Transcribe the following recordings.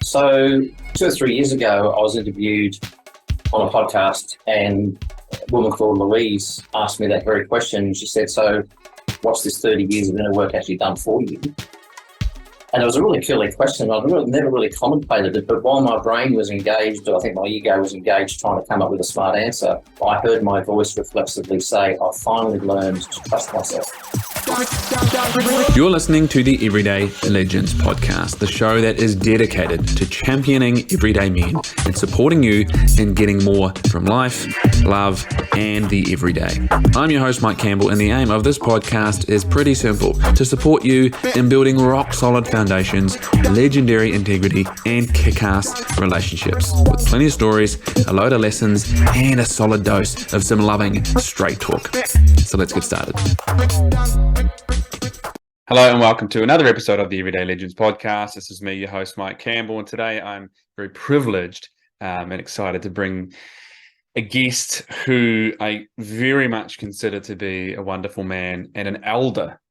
So 2 or 3 years ago, I was interviewed on a podcast, and a woman called Louise asked me that very question. She said, "So, what's this 30 years of inner work actually done for you?" And it was a really curly question. I'd never really contemplated it, but while my brain was engaged, or I think my ego was engaged trying to come up with a smart answer, I heard my voice reflexively say, "I finally learned to trust myself." You're listening to the Everyday Legends podcast, the show that is dedicated to championing everyday men and supporting you in getting more from life, love, and the everyday. I'm your host, Mike Campbell, and the aim of this podcast is pretty simple: to support you in building rock-solid foundations, legendary integrity, and kick-ass relationships with plenty of stories, a load of lessons, and a solid dose of some loving straight talk. So let's get started. Hello and welcome to another episode of the Everyday Legends podcast. This is me, your host, Mike Campbell, and today I'm very privileged and excited to bring a guest who I very much consider to be a wonderful man and an elder,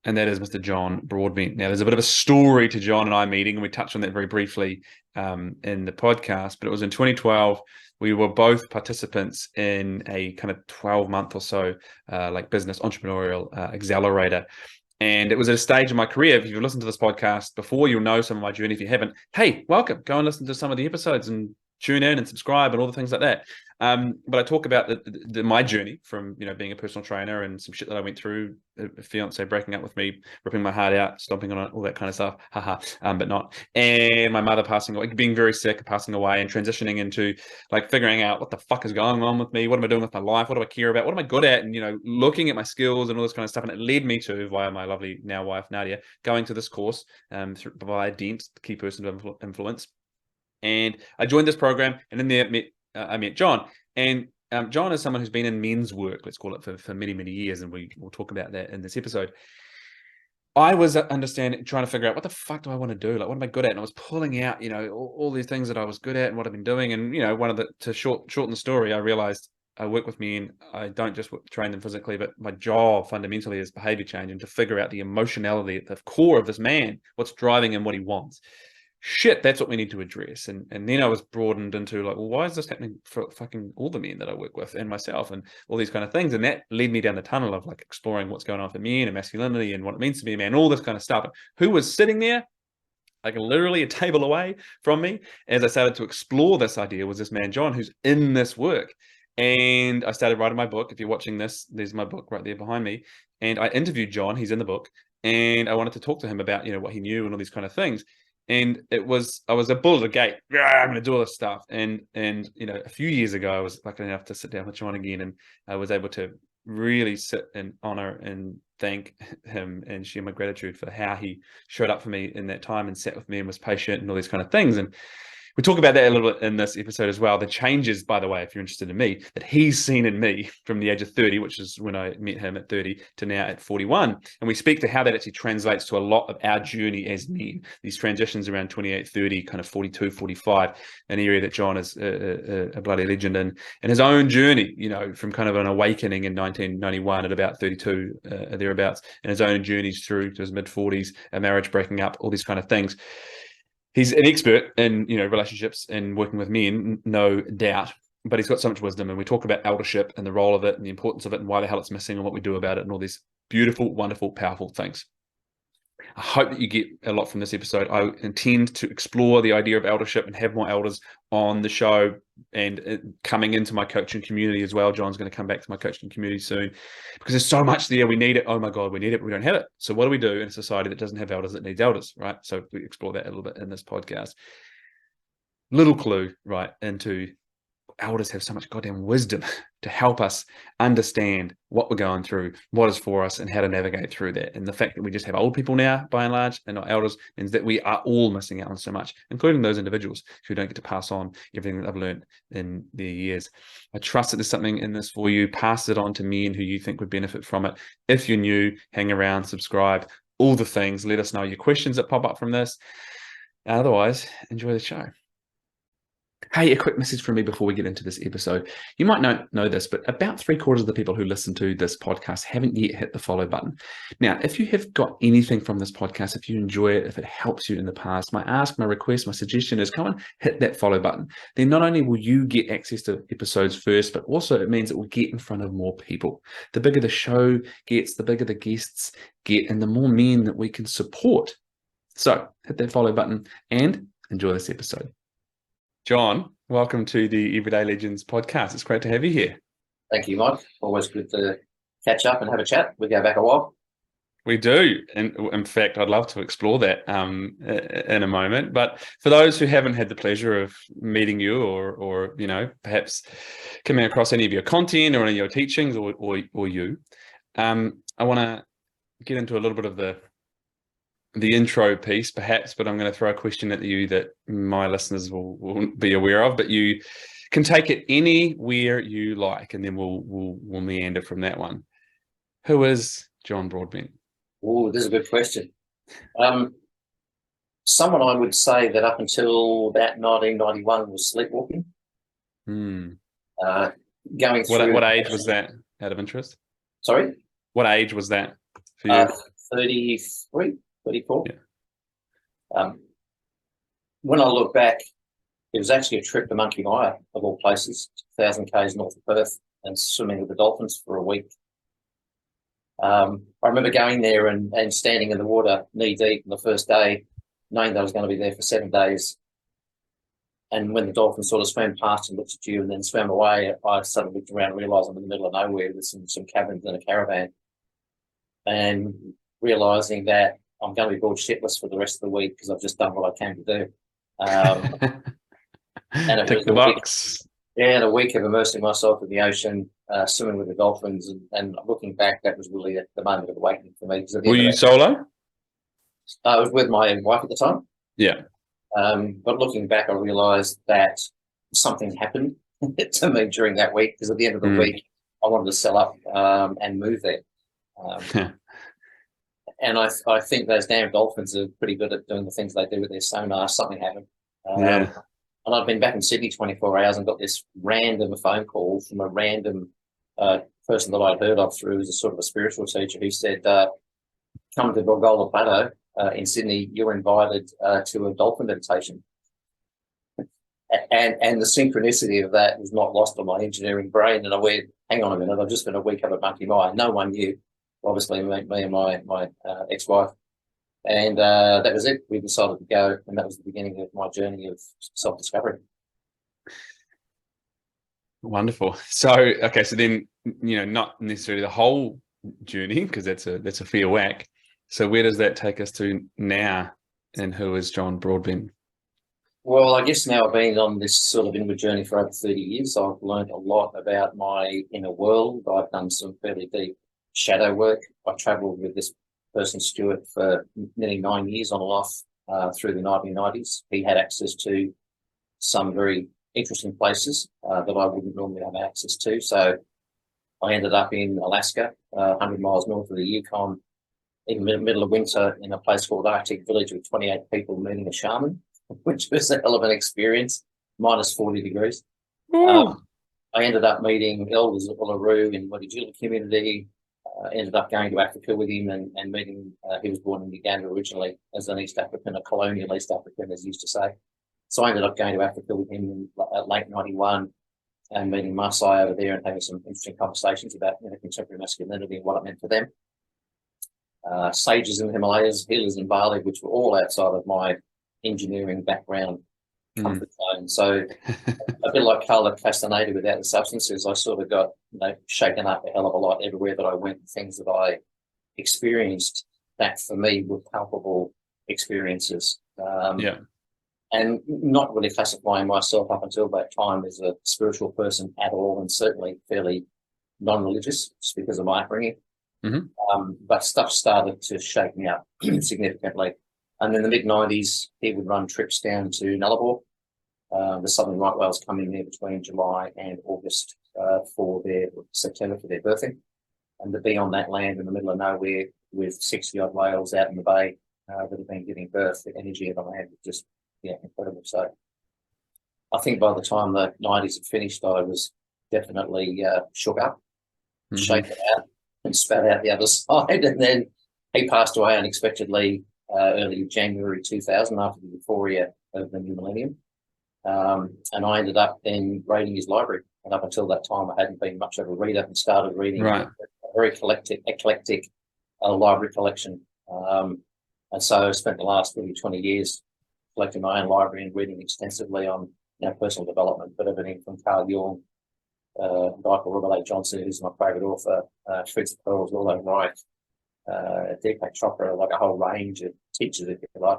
and that is Mr. John Broadbent. Now, there's a bit of a story to John and I meeting, and we touched on that very briefly in the podcast, but it was in 2012. We were both participants in a kind of 12-month or so business entrepreneurial accelerator. And it was at a stage in my career. If you've listened to this podcast before, you'll know some of my journey. If you haven't, hey, welcome. Go and listen to some of the episodes and tune in and subscribe and all the things like that. But I talk about my journey from, being a personal trainer and some shit that I went through, a fiance breaking up with me, ripping my heart out, stomping on it, all that kind of stuff. But not. And my mother passing away, being very sick, passing away, and transitioning into figuring out what the fuck is going on with me. What am I doing with my life? What do I care about? What am I good at? And, looking at my skills and all this kind of stuff. And it led me to, via my lovely now wife, Nadia, going to this course by Dent, the key person of influence. And I joined this program, and in there I met John. And John is someone who's been in men's work, let's call it, for many, many years, and we'll talk about that in this episode. I was trying to figure out what the fuck do I want to do? What am I good at? And I was pulling out, all these things that I was good at and what I've been doing. And, to shorten the story, I realized I work with men. I don't just train them physically, but my job fundamentally is behavior change, and to figure out the emotionality at the core of this man, what's driving him, what he wants. Shit, that's what we need to address. And then I was broadened into why is this happening for fucking all the men that I work with and myself and all these kind of things? And that led me down the tunnel of exploring what's going on for men and masculinity and what it means to be a man, all this kind of stuff. Who was sitting there, literally a table away from me, as I started to explore this idea, was this man, John, who's in this work. And I started writing my book. If you're watching this, there's my book right there behind me. And I interviewed John, he's in the book, and I wanted to talk to him about, what he knew and all these kind of things. And I was a bull at the gate. I'm going to do all this stuff. And a few years ago, I was lucky enough to sit down with John again, and I was able to really sit and honor and thank him and share my gratitude for how he showed up for me in that time and sat with me and was patient and all these kind of things. And we talk about that a little bit in this episode as well. The changes, by the way, if you're interested in me, that he's seen in me from the age of 30, which is when I met him at 30, to now at 41. And we speak to how that actually translates to a lot of our journey as men. These transitions around 28, 30, kind of 42, 45, an area that John is a bloody legend in. And his own journey, from kind of an awakening in 1991 at about 32, thereabouts, and his own journeys through to his mid-40s, a marriage breaking up, all these kind of things. He's an expert in, relationships and working with men, no doubt, but he's got so much wisdom. And we talk about eldership and the role of it and the importance of it and why the hell it's missing and what we do about it and all these beautiful, wonderful, powerful things. I hope that you get a lot from this episode. I intend to explore the idea of eldership and have more elders on the show and coming into my coaching community as well. John's going to come back to my coaching community soon because there's so much there. We need it. Oh my God, we need it, but we don't have it. So what do we do in a society that doesn't have elders, that needs elders, right? So we explore that a little bit in this podcast. Little clue, right, into elders have so much goddamn wisdom to help us understand what we're going through, what is for us, and how to navigate through that. And the fact that we just have old people now, by and large, and not elders, means that we are all missing out on so much, including those individuals who don't get to pass on everything that I've learned in their years. I trust that there's something in this for you. Pass it on to men who you think would benefit from it. If you're new, hang around, subscribe, all the things. Let us know your questions that pop up from this. Otherwise, enjoy the show. Hey, a quick message from me before we get into this episode. You might not know this, but about 3/4 of the people who listen to this podcast haven't yet hit the follow button. Now, if you have got anything from this podcast, if you enjoy it, if it helps you in the past, my ask, my request, my suggestion is come and hit that follow button. Then not only will you get access to episodes first, but also it means it will get in front of more people. The bigger the show gets, the bigger the guests get, and the more men that we can support. So hit that follow button and enjoy this episode. John, welcome to the Everyday Legends podcast. It's great to have you here. Thank you, Mike. Always good to catch up and have a chat. We go back a while. We do. And in fact, I'd love to explore that in a moment. But for those who haven't had the pleasure of meeting you or perhaps coming across any of your content or any of your teachings or you, I want to get into a little bit of the intro piece, perhaps, but I'm going to throw a question at you that my listeners will be aware of, but you can take it anywhere you like, and then we'll meander from that one. Who is John Broadbent? Oh, this is a good question. Someone I would say that up until about 1991 was sleepwalking. Going through... What age was that, out of interest? Sorry? What age was that for you? 33. 34. Yeah. When I look back, it was actually a trip to Monkey Mire, of all places, 1,000 k's north of Perth, and swimming with the dolphins for a week. I remember going there and standing in the water knee deep on the first day, knowing that I was going to be there for 7 days. And when the dolphins sort of swam past and looked at you and then swam away, I suddenly looked around and realised I'm in the middle of nowhere with some cabins and a caravan. And realising that I'm going to be bored shitless for the rest of the week because I've just done what I came to do. And it Tick was the box. And a week of immersing myself in the ocean, swimming with the dolphins, and looking back, that was really the moment of awakening for me. Were you solo? I was with my wife at the time. Yeah. But looking back, I realised that something happened to me during that week, because at the end of the week, I wanted to sell up and move there. And I think those damn dolphins are pretty good at doing the things they do with their sonar. Something happened. And I've been back in Sydney 24 hours and got this random phone call from a random person that I'd heard of through as a sort of a spiritual teacher who said, come to Golgotha Plateau in Sydney, you're invited to a dolphin meditation. And the synchronicity of that was not lost on my engineering brain. And I went, hang on a minute, I've just been a week up at Monkey Mire. No one knew. Obviously, me and my ex-wife. And that was it. We decided to go, and that was the beginning of my journey of self-discovery. Wonderful. So, okay, so then, not necessarily the whole journey, because that's a fair whack. So where does that take us to now, and who is John Broadbent? Well, I guess now I've been on this sort of inward journey for over 30 years. I've learned a lot about my inner world. I've done some fairly deep shadow work. I travelled with this person, Stuart, for nearly 9 years on and off through the 1990s. He had access to some very interesting places that I wouldn't normally have access to. So I ended up in Alaska, 100 miles north of the Yukon, in the middle of winter in a place called Arctic Village with 28 people meeting a shaman, which was a hell of an experience, minus 40 degrees. I ended up meeting elders of Uluru in Wadijula community. Ended up going to Africa with him and meeting, he was born in Uganda originally as an East African, a colonial East African, as he used to say. So I ended up going to Africa with him in late 91 and meeting Maasai over there and having some interesting conversations about contemporary masculinity and what it meant for them. Sages in the Himalayas, healers in Bali, which were all outside of my engineering background comfort zone. So a bit like Carla Castaneda without the substances, I sort of got shaken up a hell of a lot everywhere that I went. Things that I experienced that for me were palpable experiences. And not really classifying myself up until that time as a spiritual person at all, and certainly fairly non-religious just because of my upbringing. But stuff started to shake me up significantly. And in the mid-90s, he would run trips down to Nullarbor. The Southern Right Whales come in there between July and August for September for their birthing. And to be on that land in the middle of nowhere with 60-odd whales out in the bay that have been giving birth, the energy of the land was just, incredible. So I think by the time the 90s had finished, I was definitely shook up, shaken out, and spat out the other side. And then he passed away unexpectedly early January 2000 after the euphoria of the new millennium. And I ended up then raiding his library. And up until that time, I hadn't been much of a reader and started reading a very eclectic library collection. And so I spent the last really 20 years collecting my own library and reading extensively on personal development, but everything from Carl Jung, a guy called Robert A. Johnson, who's my favourite author, Fritz Perls, Waldo Reich, Deepak Chopra, like a whole range of teachers, if you like.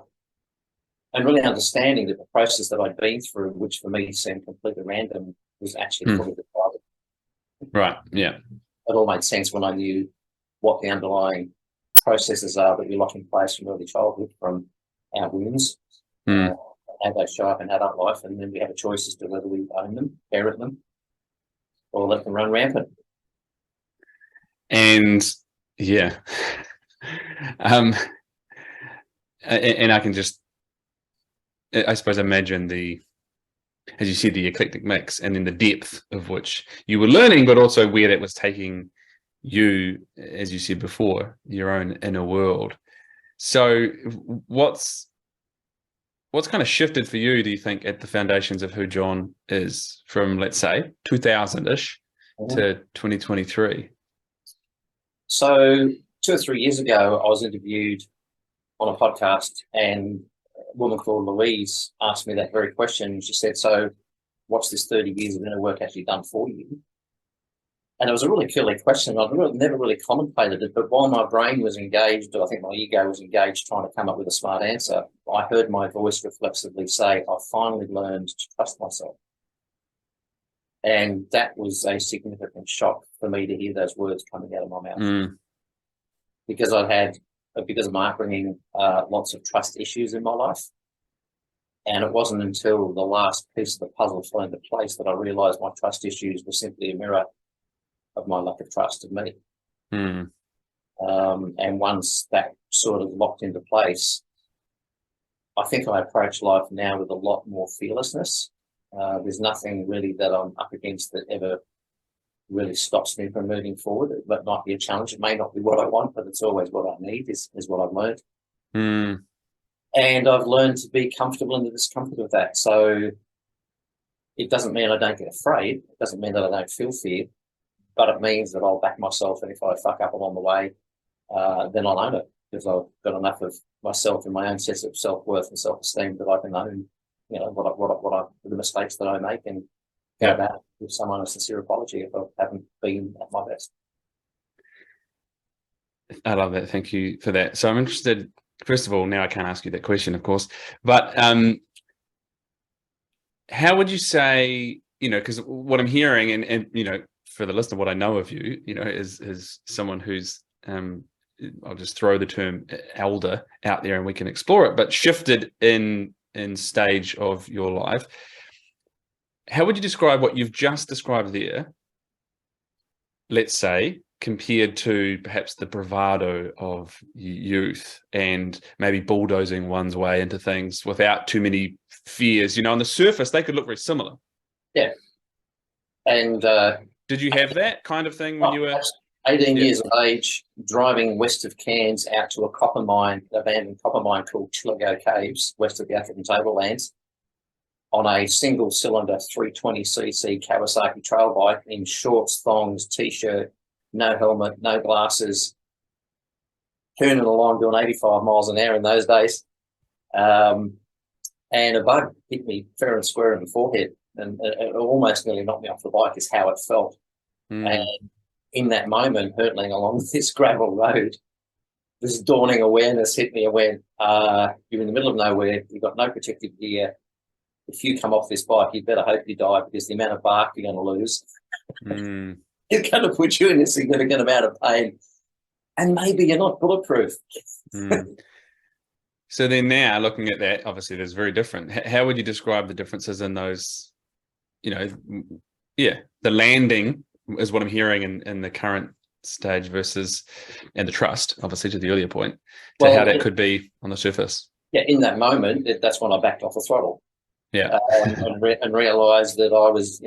And really understanding that the process that I'd been through, which for me seemed completely random, was actually fully decided. Right, yeah. It all made sense when I knew what the underlying processes are that we lock in place from early childhood, from our wounds, how they show up in adult life, and then we have a choice as to whether we own them, parent them, or let them run rampant. And yeah, and I can just, I suppose, imagine as you said, the eclectic mix, and then the depth of which you were learning, but also where it was taking you, as you said before, your own inner world. So what's kind of shifted for you, do you think, at the foundations of who John is from, let's say, 2000-ish to 2023? So 2 or 3 years ago, I was interviewed on a podcast, and a woman called Louise asked me that very question. She said, so what's this 30 years of inner work actually done for you? And it was a really killer question. I'd never really contemplated it, but while my brain was engaged, or I think my ego was engaged trying to come up with a smart answer, I heard my voice reflexively say, I finally learned to trust myself. And that was a significant shock for me to hear those words coming out of my mouth. Because because of my upbringing, lots of trust issues in my life. And it wasn't until the last piece of the puzzle fell into place that I realised my trust issues were simply a mirror of my lack of trust of me. And once that sort of locked into place, I think I approach life now with a lot more fearlessness. There's nothing really that I'm up against that ever really stops me from moving forward. It might be a challenge. It may not be what I want, but it's always what I need, is what I've learned. And I've learned to be comfortable in the discomfort of that. So it doesn't mean I don't get afraid. It doesn't mean that I don't feel fear. But it means that I'll back myself, and if I fuck up along the way, then I'll own it, because I've got enough of myself and my own sense of self-worth and self-esteem that I can own, the mistakes that I make, and go back with someone a sincere apology if I haven't been at my best. I love that. Thank you for that. So I'm interested, first of all, now I can't ask you that question, of course, but how would you say, because what I'm hearing, and for the listener, what I know of you, is someone who's, I'll just throw the term elder out there and we can explore it, but shifted in stage of your life. How would you describe what you've just described there, let's say, compared to perhaps the bravado of youth and maybe bulldozing one's way into things without too many fears? On the surface, they could look very similar. Yeah. And did you have that kind of thing when you were 18 years of age, driving west of Cairns out to a copper mine, abandoned copper mine called Chillago Caves, west of the African Tablelands, on a single-cylinder 320cc Kawasaki trail bike in shorts, thongs, T-shirt, no helmet, no glasses, turning along doing 85 miles an hour in those days. And a bug hit me fair and square in the forehead, and it almost nearly knocked me off the bike, is how it felt. And in that moment, hurtling along this gravel road, this dawning awareness hit me. I went, you're in the middle of nowhere, you've got no protective gear. If you come off this bike, you'd better hope you die, because the amount of bark you're going to lose is going to put you in a significant amount of pain. And maybe you're not bulletproof. So then now, looking at that, obviously there's very different. How would you describe the differences in those, the landing is what I'm hearing in the current stage versus, and the trust, obviously, to the earlier point, to how that could be on the surface? Yeah, in that moment, that's when I backed off the throttle. Yeah. and realised that I was,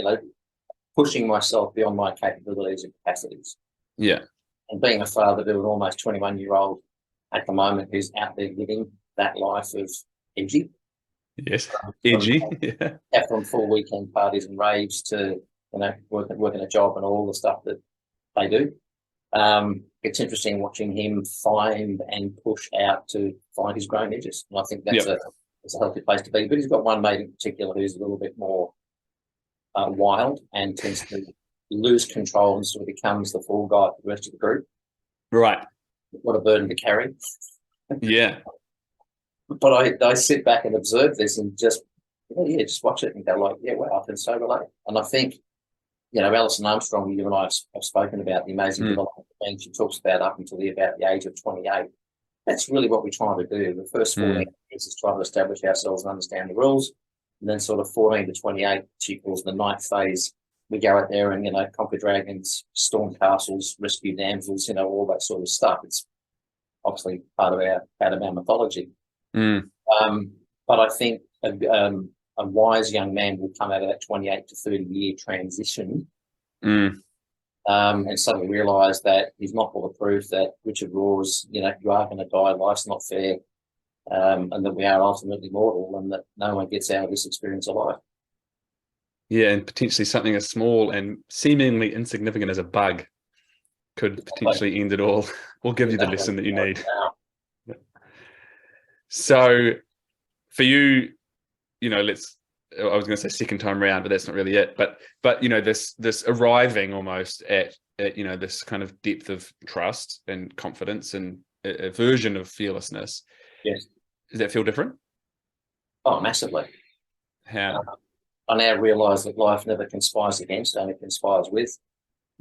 pushing myself beyond my capabilities and capacities. Yeah. And being a father to an almost 21-year-old at the moment who's out there living that life of edgy. Yes. From, Edgy. Yeah. from full weekend parties and raves to, working a job and all the stuff that they do. It's interesting watching him find and push out to find his grown edges. And I think that's a healthy place to be. But he's got one mate in particular who's a little bit more wild and tends to lose control and sort of becomes the fall guy for the rest of the group. Right. What a burden to carry. Yeah. But I sit back and observe this and just watch it and go like, yeah, wow, I can so relate. And I think, Alison Armstrong, you and I have spoken about the amazing development and she talks about up until about the age of 28. That's really what we're trying to do. The first 14 years is trying to establish ourselves and understand the rules. And then sort of 14 to 28, she calls the ninth phase. We go out there and, conquer dragons, storm castles, rescue damsels, all that sort of stuff. It's obviously part of our mythology. But I think a wise young man will come out of that 28 to 30-year transition and suddenly realise that he's not bulletproof, that Richard Rohr's, you are going to die, life's not fair, and that we are ultimately mortal and that no one gets out of this experience alive. Yeah, and potentially something as small and seemingly insignificant as a bug could potentially end it all or give you the lesson that you need. Yeah. So for you, I was going to say second time round, but that's not really it. But this arriving almost at this kind of depth of trust and confidence and a version of fearlessness. Yes. Does that feel different? Oh, massively. How? I now realise that life never conspires against, only conspires with.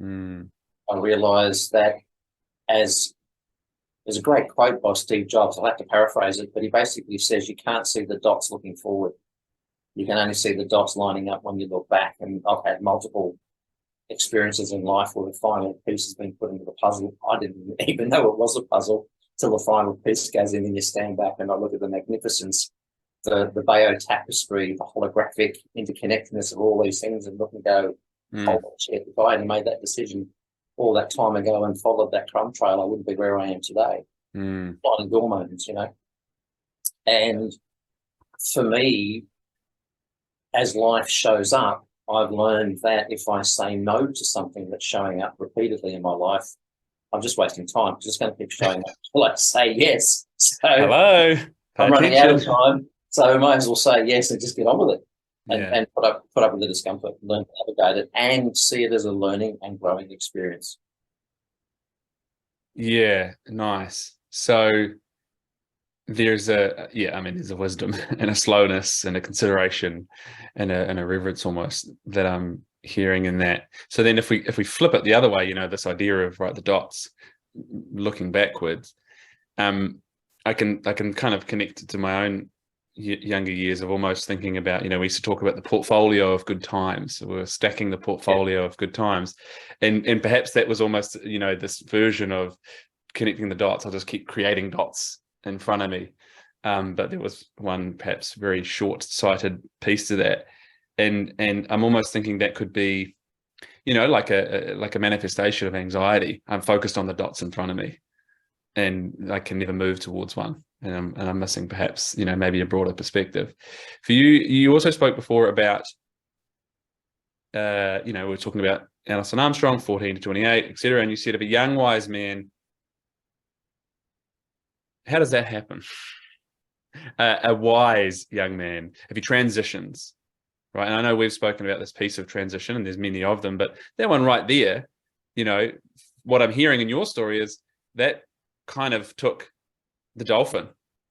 I realise that there's a great quote by Steve Jobs. I'll have to paraphrase it, but he basically says you can't see the dots looking forward. You can only see the dots lining up when you look back. And I've had multiple experiences in life where the final piece has been put into the puzzle. I didn't even know it was a puzzle till the final piece goes in and you stand back and I look at the magnificence, the Bayeux tapestry, the holographic interconnectedness of all these things and look and go, holy shit, if I hadn't made that decision all that time ago and followed that crumb trail, I wouldn't be where I am today. Sliding door moments, And for me, as life shows up, I've learned that if I say no to something that's showing up repeatedly in my life, I'm just wasting time. It's just going to keep showing up until I say yes. So hello, I'm running out of time, so I might as well say yes and just get on with it and put up with the discomfort, learn to navigate it, and see it as a learning and growing experience. Yeah, nice. So there's a wisdom and a slowness and a consideration and a reverence almost that I'm hearing in that. So then if we flip it the other way, this idea of the dots looking backwards, I can kind of connect it to my own younger years of almost thinking about, we used to talk about the portfolio of good times. So we're stacking the portfolio of good times. And perhaps that was almost, this version of connecting the dots. I'll just keep creating dots in front of me. But there was one perhaps very short-sighted piece to that. And I'm almost thinking that could be, like a manifestation of anxiety. I'm focused on the dots in front of me and I can never move towards one. And I'm missing perhaps, maybe a broader perspective. For you, you also spoke before about, we were talking about Alison Armstrong, 14 to 28, etc. And you said of a young, wise man, how does that happen? A wise young man, if he transitions, right? And I know we've spoken about this piece of transition and there's many of them, but that one right there, what I'm hearing in your story is that kind of took the dolphin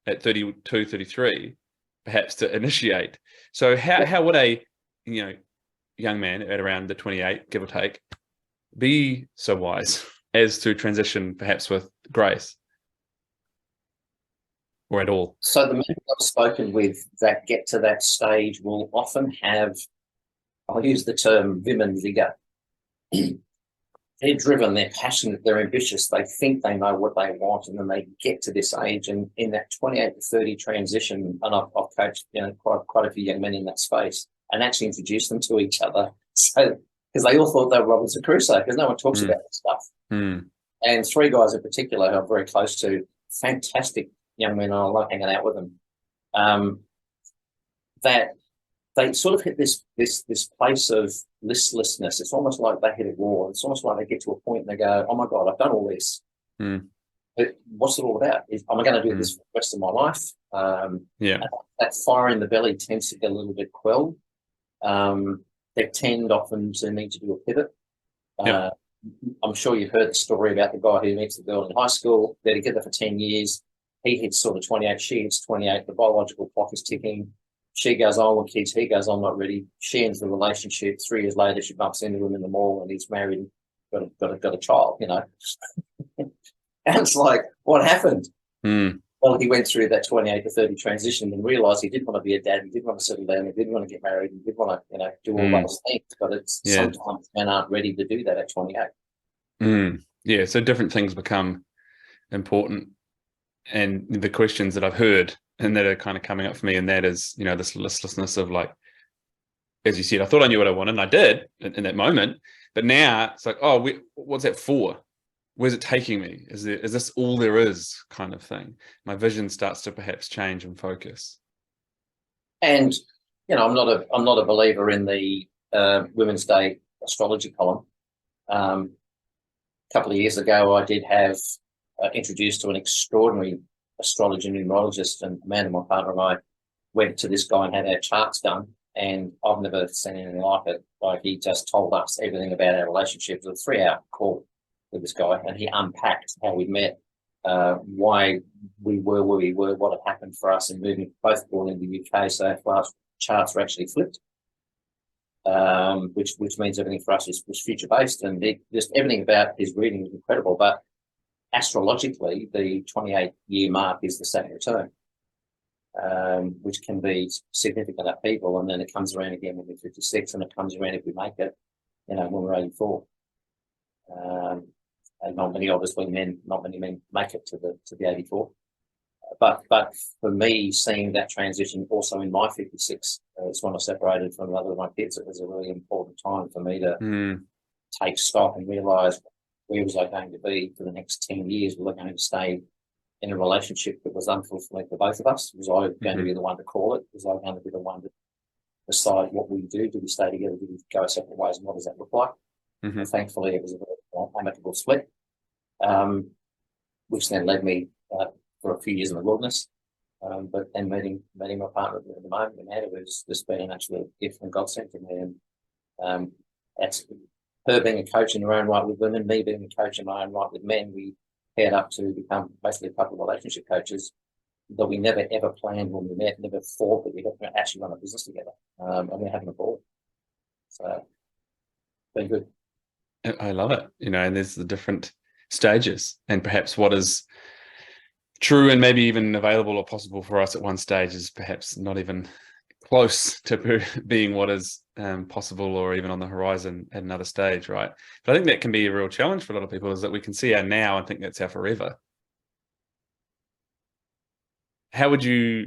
at 32, 33, perhaps to initiate. So how would a, young man at around the 28, give or take, be so wise as to transition perhaps with grace? Or at all? So the men I've spoken with that get to that stage will often have, I'll use the term vim and vigor. Vim they're driven, they're passionate, they're ambitious, they think they know what they want, and then they get to this age, and in that 28 to 30 transition, and I've coached quite a few young men in that space and actually introduced them to each other. So because they all thought they were Robinson Crusoe, because no one talks about this stuff. And three guys in particular who I'm very close to, fantastic young men, and I love hanging out with them. That they sort of hit this place of listlessness. It's almost like they hit a wall. It's almost like they get to a point and they go, "Oh my God, I've done all this. But what's it all about? Am I going to do this for the rest of my life?" That fire in the belly tends to get a little bit quelled. They tend often to need to do a pivot. I'm sure you've heard the story about the guy who meets the girl in high school. They're together for 10 years. He hits sort of 28, she hits 28. The biological clock is ticking. She goes on with kids. He goes, "I'm not ready." She ends the relationship. 3 years later, she bumps into him in the mall, and he's married, got a child. And it's like, what happened? Well, he went through that 28 to 30 transition and realised he didn't want to be a dad. He didn't want to settle down. He didn't want to get married. He didn't want to, do all those things. But sometimes men aren't ready to do that at 28. Yeah. So different things become important, and the questions that I've heard and that are kind of coming up for me, and that is, this listlessness of, like, as you said, I thought I knew what I wanted, and I did in that moment, but now it's like, oh, what's that for? Where's it taking me? Is this all there is, kind of thing? My vision starts to perhaps change and focus. And I'm not a believer in the Women's Day astrology column. A couple of years ago, I did have introduced to an extraordinary astrologer numerologist, and Amanda, my partner, and I went to this guy and had our charts done, and I've never seen anything like it. Like, he just told us everything about our relationship. It was a 3-hour call with this guy, and he unpacked how we met, why we were where we were, what had happened for us in moving, both born in the UK, so our charts were actually flipped, which means everything for us was future based, and just everything about his reading was incredible. But astrologically, the 28-year mark is the Saturn return, which can be significant at people, and then it comes around again when we're 56, and it comes around if we make it, when we're 84. And not many men make it to the 84. But for me, seeing that transition also in my 56, it's when I separated from another of my kids. It was a really important time for me to take stock and realise, where was I going to be for the next 10 years? Was I going to stay in a relationship that was unfulfilling for both of us? Was I going to be the one to call it? Was I going to be the one to decide what we do? Do we stay together? Do we go separate ways? And what does that look like? And thankfully, it was a very amicable split, which then led me for a few years in the wilderness. But then meeting my partner at the moment, Amanda, who's just been an absolute gift from God sent to me. And that's her being a coach in her own right with women, me being a coach in my own right with men. We paired up to become basically a couple of relationship coaches that we never ever planned when we met, never thought that we'd actually run a business together. And we're having a ball. So it's been good. I love it, and there's the different stages, and perhaps what is true and maybe even available or possible for us at one stage is perhaps not even close to being what is possible or even on the horizon at another stage, right? But I think that can be a real challenge for a lot of people, is that we can see our now and think that's our forever. How would you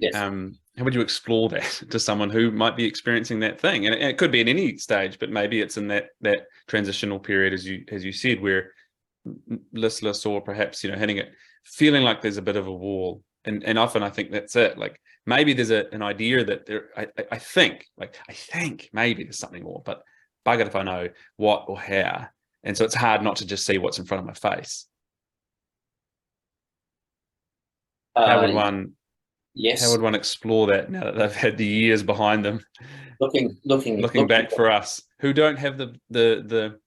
explore that to someone who might be experiencing that thing? And it could be in any stage, but maybe it's in that transitional period, as you said, where listless, or perhaps hitting it, feeling like there's a bit of a wall. And often I think that's it. Like, maybe there's an idea that there. I think maybe there's something more, but bugger if I know what or how. And so it's hard not to just see what's in front of my face. How would one? Yes. How would one explore that now that they've had the years behind them? Looking back for us who don't have the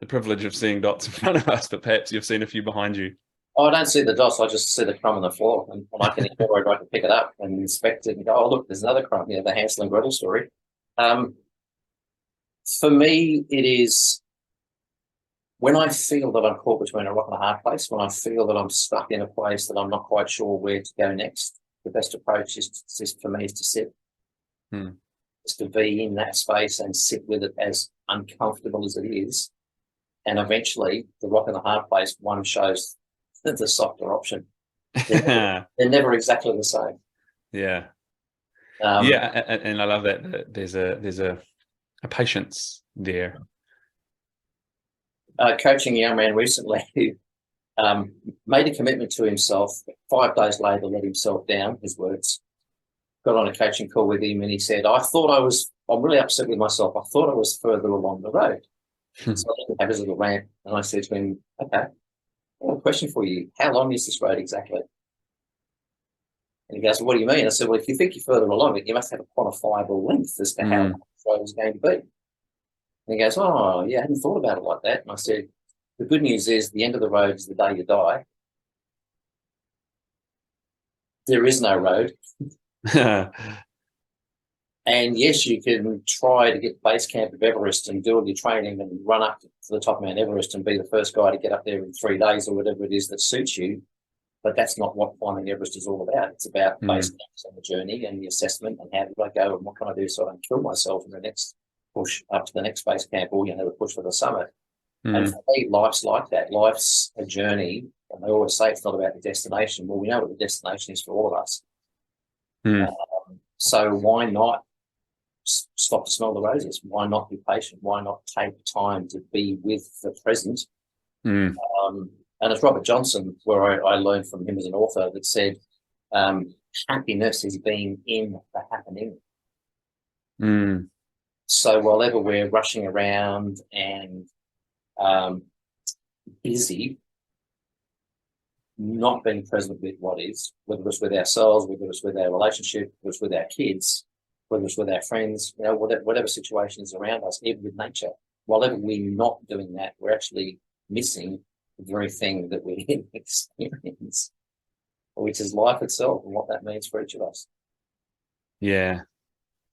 privilege of seeing dots in front of us, but perhaps you've seen a few behind you. Oh, I don't see the dots. I just see the crumb on the floor, and I can enjoy it. I can pick it up and inspect it and go, "Oh, look, there's another crumb." The Hansel and Gretel story. For me, it is when I feel that I'm caught between a rock and a hard place. When I feel that I'm stuck in a place that I'm not quite sure where to go next, the best approach is for me to sit, is to be in that space and sit with it, as uncomfortable as it is, And eventually, the rock and the hard place, one shows the softer option. They're never exactly the same. Yeah. Um, Yeah, and I love that there's a patience there. Coaching a young man recently who made a commitment to himself. 5 days later, let himself down, his words. Got on a coaching call with him and he said, I'm really upset with myself. I thought I was further along the road. So I didn't have his little rant. And I said to him, okay, I have a question for you. How long is this road exactly? And he goes, well, what do you mean? I said, well, if you think you're further along it, you must have a quantifiable length as to how long this road is going to be. And he goes, oh, yeah, I hadn't thought about it like that. And I said, the good news is the end of the road is the day you die. There is no road. And yes, you can try to get base camp of Everest and do all your training and run up to the top of Mount Everest and be the first guy to get up there in 3 days or whatever it is that suits you. But that's not what climbing Everest is all about. It's about base camps on the journey and the assessment and how do I go and what can I do so I don't kill myself in the next push up to the next base camp or, the push for the summit. And for me, life's like that. Life's a journey. And they always say it's not about the destination. Well, we know what the destination is for all of us. So why not stop to smell the roses? Why not be patient? Why not take time to be with the present? And it's Robert Johnson, where I learned from him as an author, that said, happiness is being in the happening. So while ever we're rushing around and busy, not being present with what is, whether it's with ourselves, whether it's with our relationship, whether it's with our kids, whether it's with our friends, whatever situation is around us, even with nature, while ever we're not doing that, we're actually missing the very thing that we experience, which is life itself and what that means for each of us. Yeah,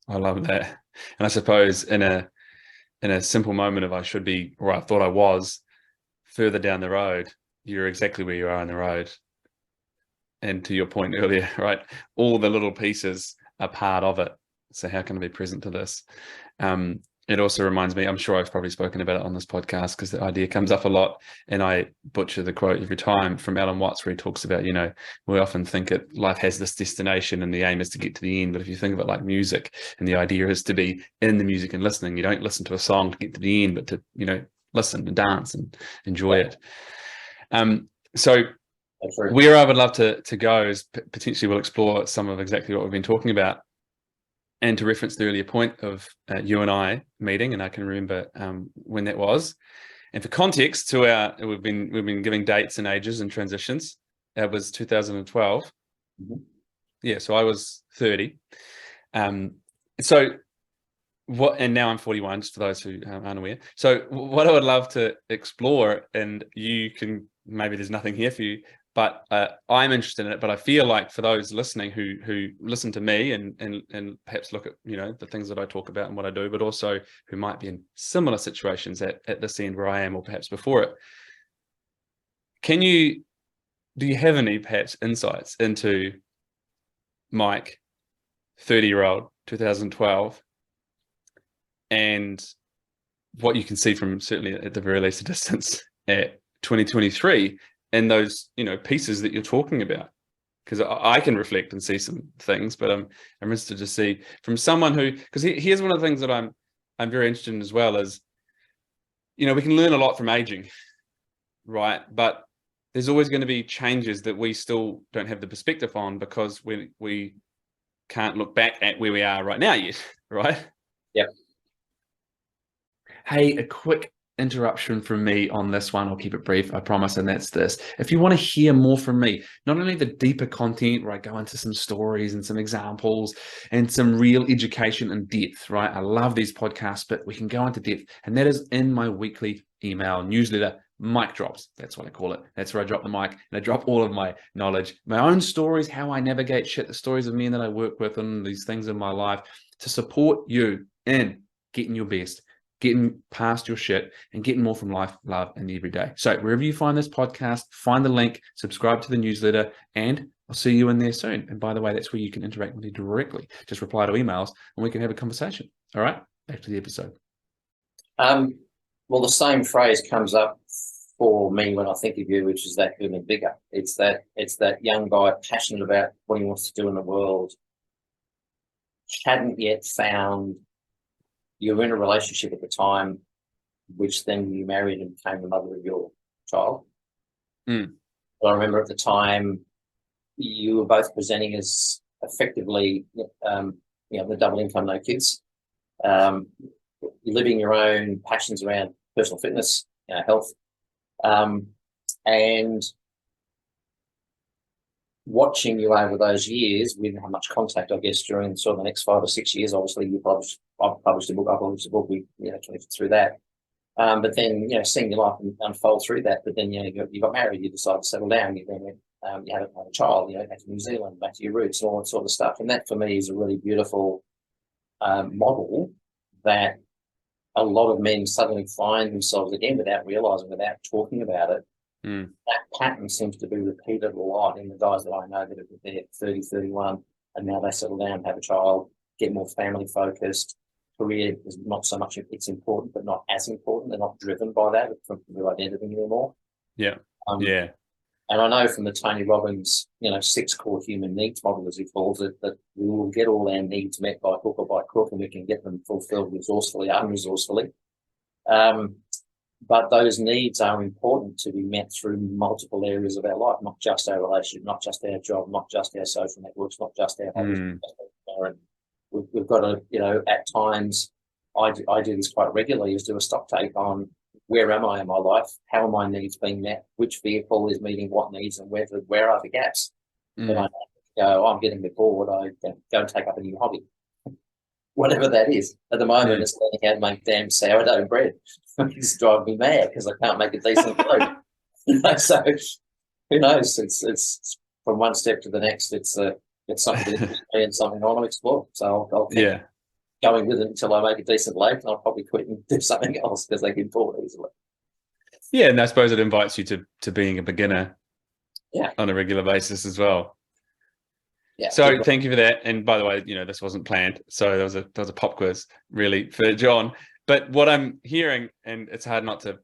I love that. And I suppose in a simple moment of I should be, or I thought I was, further down the road, you're exactly where you are on the road. And to your point earlier, right, all the little pieces are part of it. So how can I be present to this? It also reminds me, I'm sure I've probably spoken about it on this podcast because the idea comes up a lot and I butcher the quote every time from Alan Watts where he talks about, we often think life has this destination and the aim is to get to the end. But if you think of it like music and the idea is to be in the music and listening, you don't listen to a song to get to the end, but to, listen and dance and enjoy it. So where I would love to go is potentially we'll explore some of exactly what we've been talking about. And to reference the earlier point of you and I meeting, and I can remember when that was. And for context, we've been giving dates and ages and transitions. That was 2012. Yeah, so I was 30. So what? And now I'm 41. Just for those who aren't aware. So what I would love to explore, and you can maybe there's nothing here for you. But I'm interested in it. But I feel like for those listening who listen to me and perhaps look at the things that I talk about and what I do, but also who might be in similar situations at this end where I am, or perhaps before it, do you have any perhaps insights into Mike, 30-year-old, 2012, and what you can see from certainly at the very least a distance at 2023? And those, pieces that you're talking about, because I can reflect and see some things, but I'm interested to see from someone who, because here's one of the things that I'm very interested in as well is, we can learn a lot from aging, right? But there's always going to be changes that we still don't have the perspective on because we can't look back at where we are right now yet, right? Yep. Hey, a quick interruption from me on this one. I'll keep it brief, I promise, and that's this. If you want to hear more from me, not only the deeper content where I go into some stories and some examples and some real education and depth, right? I love these podcasts, but we can go into depth, and that is in my weekly email newsletter, Mic Drops. That's what I call it. That's where I drop the mic and I drop all of my knowledge, my own stories, how I navigate shit, the stories of men that I work with and these things in my life to support you in getting your best, getting past your shit and getting more from life, love, and the everyday. So wherever you find this podcast, find the link, subscribe to the newsletter, and I'll see you in there soon. And by the way, that's where you can interact with me directly. Just reply to emails and we can have a conversation. All right, back to the episode. Well, the same phrase comes up for me when I think of you, which is that good and bigger. It's that young guy passionate about what he wants to do in the world, hadn't yet found. You were in a relationship at the time, which then you married and became the mother of your child. Mm. But I remember at the time you were both presenting as effectively, the double income, no kids, living your own passions around personal fitness, health, and watching you over those years. We didn't have much contact, I guess, during sort of the next 5 or 6 years. Obviously, I've published a book, I published a book, we connected through that. But then, seeing your life unfold through that. But then, you got married, you decided to settle down, you had a child, back to New Zealand, back to your roots, and all that sort of stuff. And that for me is a really beautiful model that a lot of men suddenly find themselves again without realising, without talking about it. That pattern seems to be repeated a lot in the guys that I know that are there 30, 31, and now they settle down, have a child, get more family focused. Career is not so much, it's important, but not as important. They're not driven by that from their identity anymore. Yeah. And I know from the Tony Robbins, 6 core human needs model, as he calls it, that we will get all our needs met by hook or by crook, and we can get them fulfilled resourcefully, unresourcefully. But those needs are important to be met through multiple areas of our life, not just our relationship, not just our job, not just our social networks, not just our hobbies. We've got to, at times, I do this quite regularly, is do a stock take on where am I in my life, how are my needs being met, which vehicle is meeting what needs, and where are the gaps. Then I go, I'm getting a bit bored, I go and take up a new hobby. Whatever that is. At the moment, it's learning how to make damn sourdough bread. It's driving me mad because I can't make a decent loaf. So who knows? It's from one step to the next. It's something that interests me and something I want to explore. So I'll keep going with it until I make a decent loaf, and I'll probably quit and do something else because they get bored easily. Yeah, and I suppose it invites you to being a beginner on a regular basis as well. Yeah. So thank you for that. And by the way, this wasn't planned. So there was a pop quiz really for John. But what I'm hearing, and it's hard not to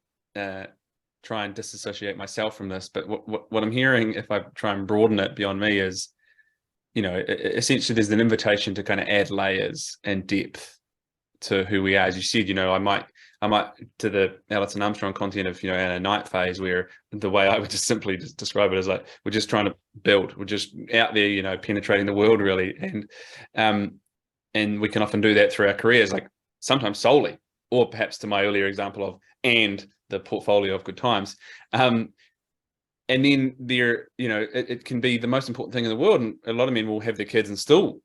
try and disassociate myself from this, but what I'm hearing, if I try and broaden it beyond me, is, essentially there's an invitation to kind of add layers and depth to who we are. As you said, I might to the Alison Armstrong content of, in a night phase, where the way I would just simply describe it is like, we're just trying to build, we're just out there, penetrating the world really. And we can often do that through our careers, like sometimes solely, or perhaps to my earlier example of, and the portfolio of good times. And then there, it can be the most important thing in the world. And a lot of men will have their kids and still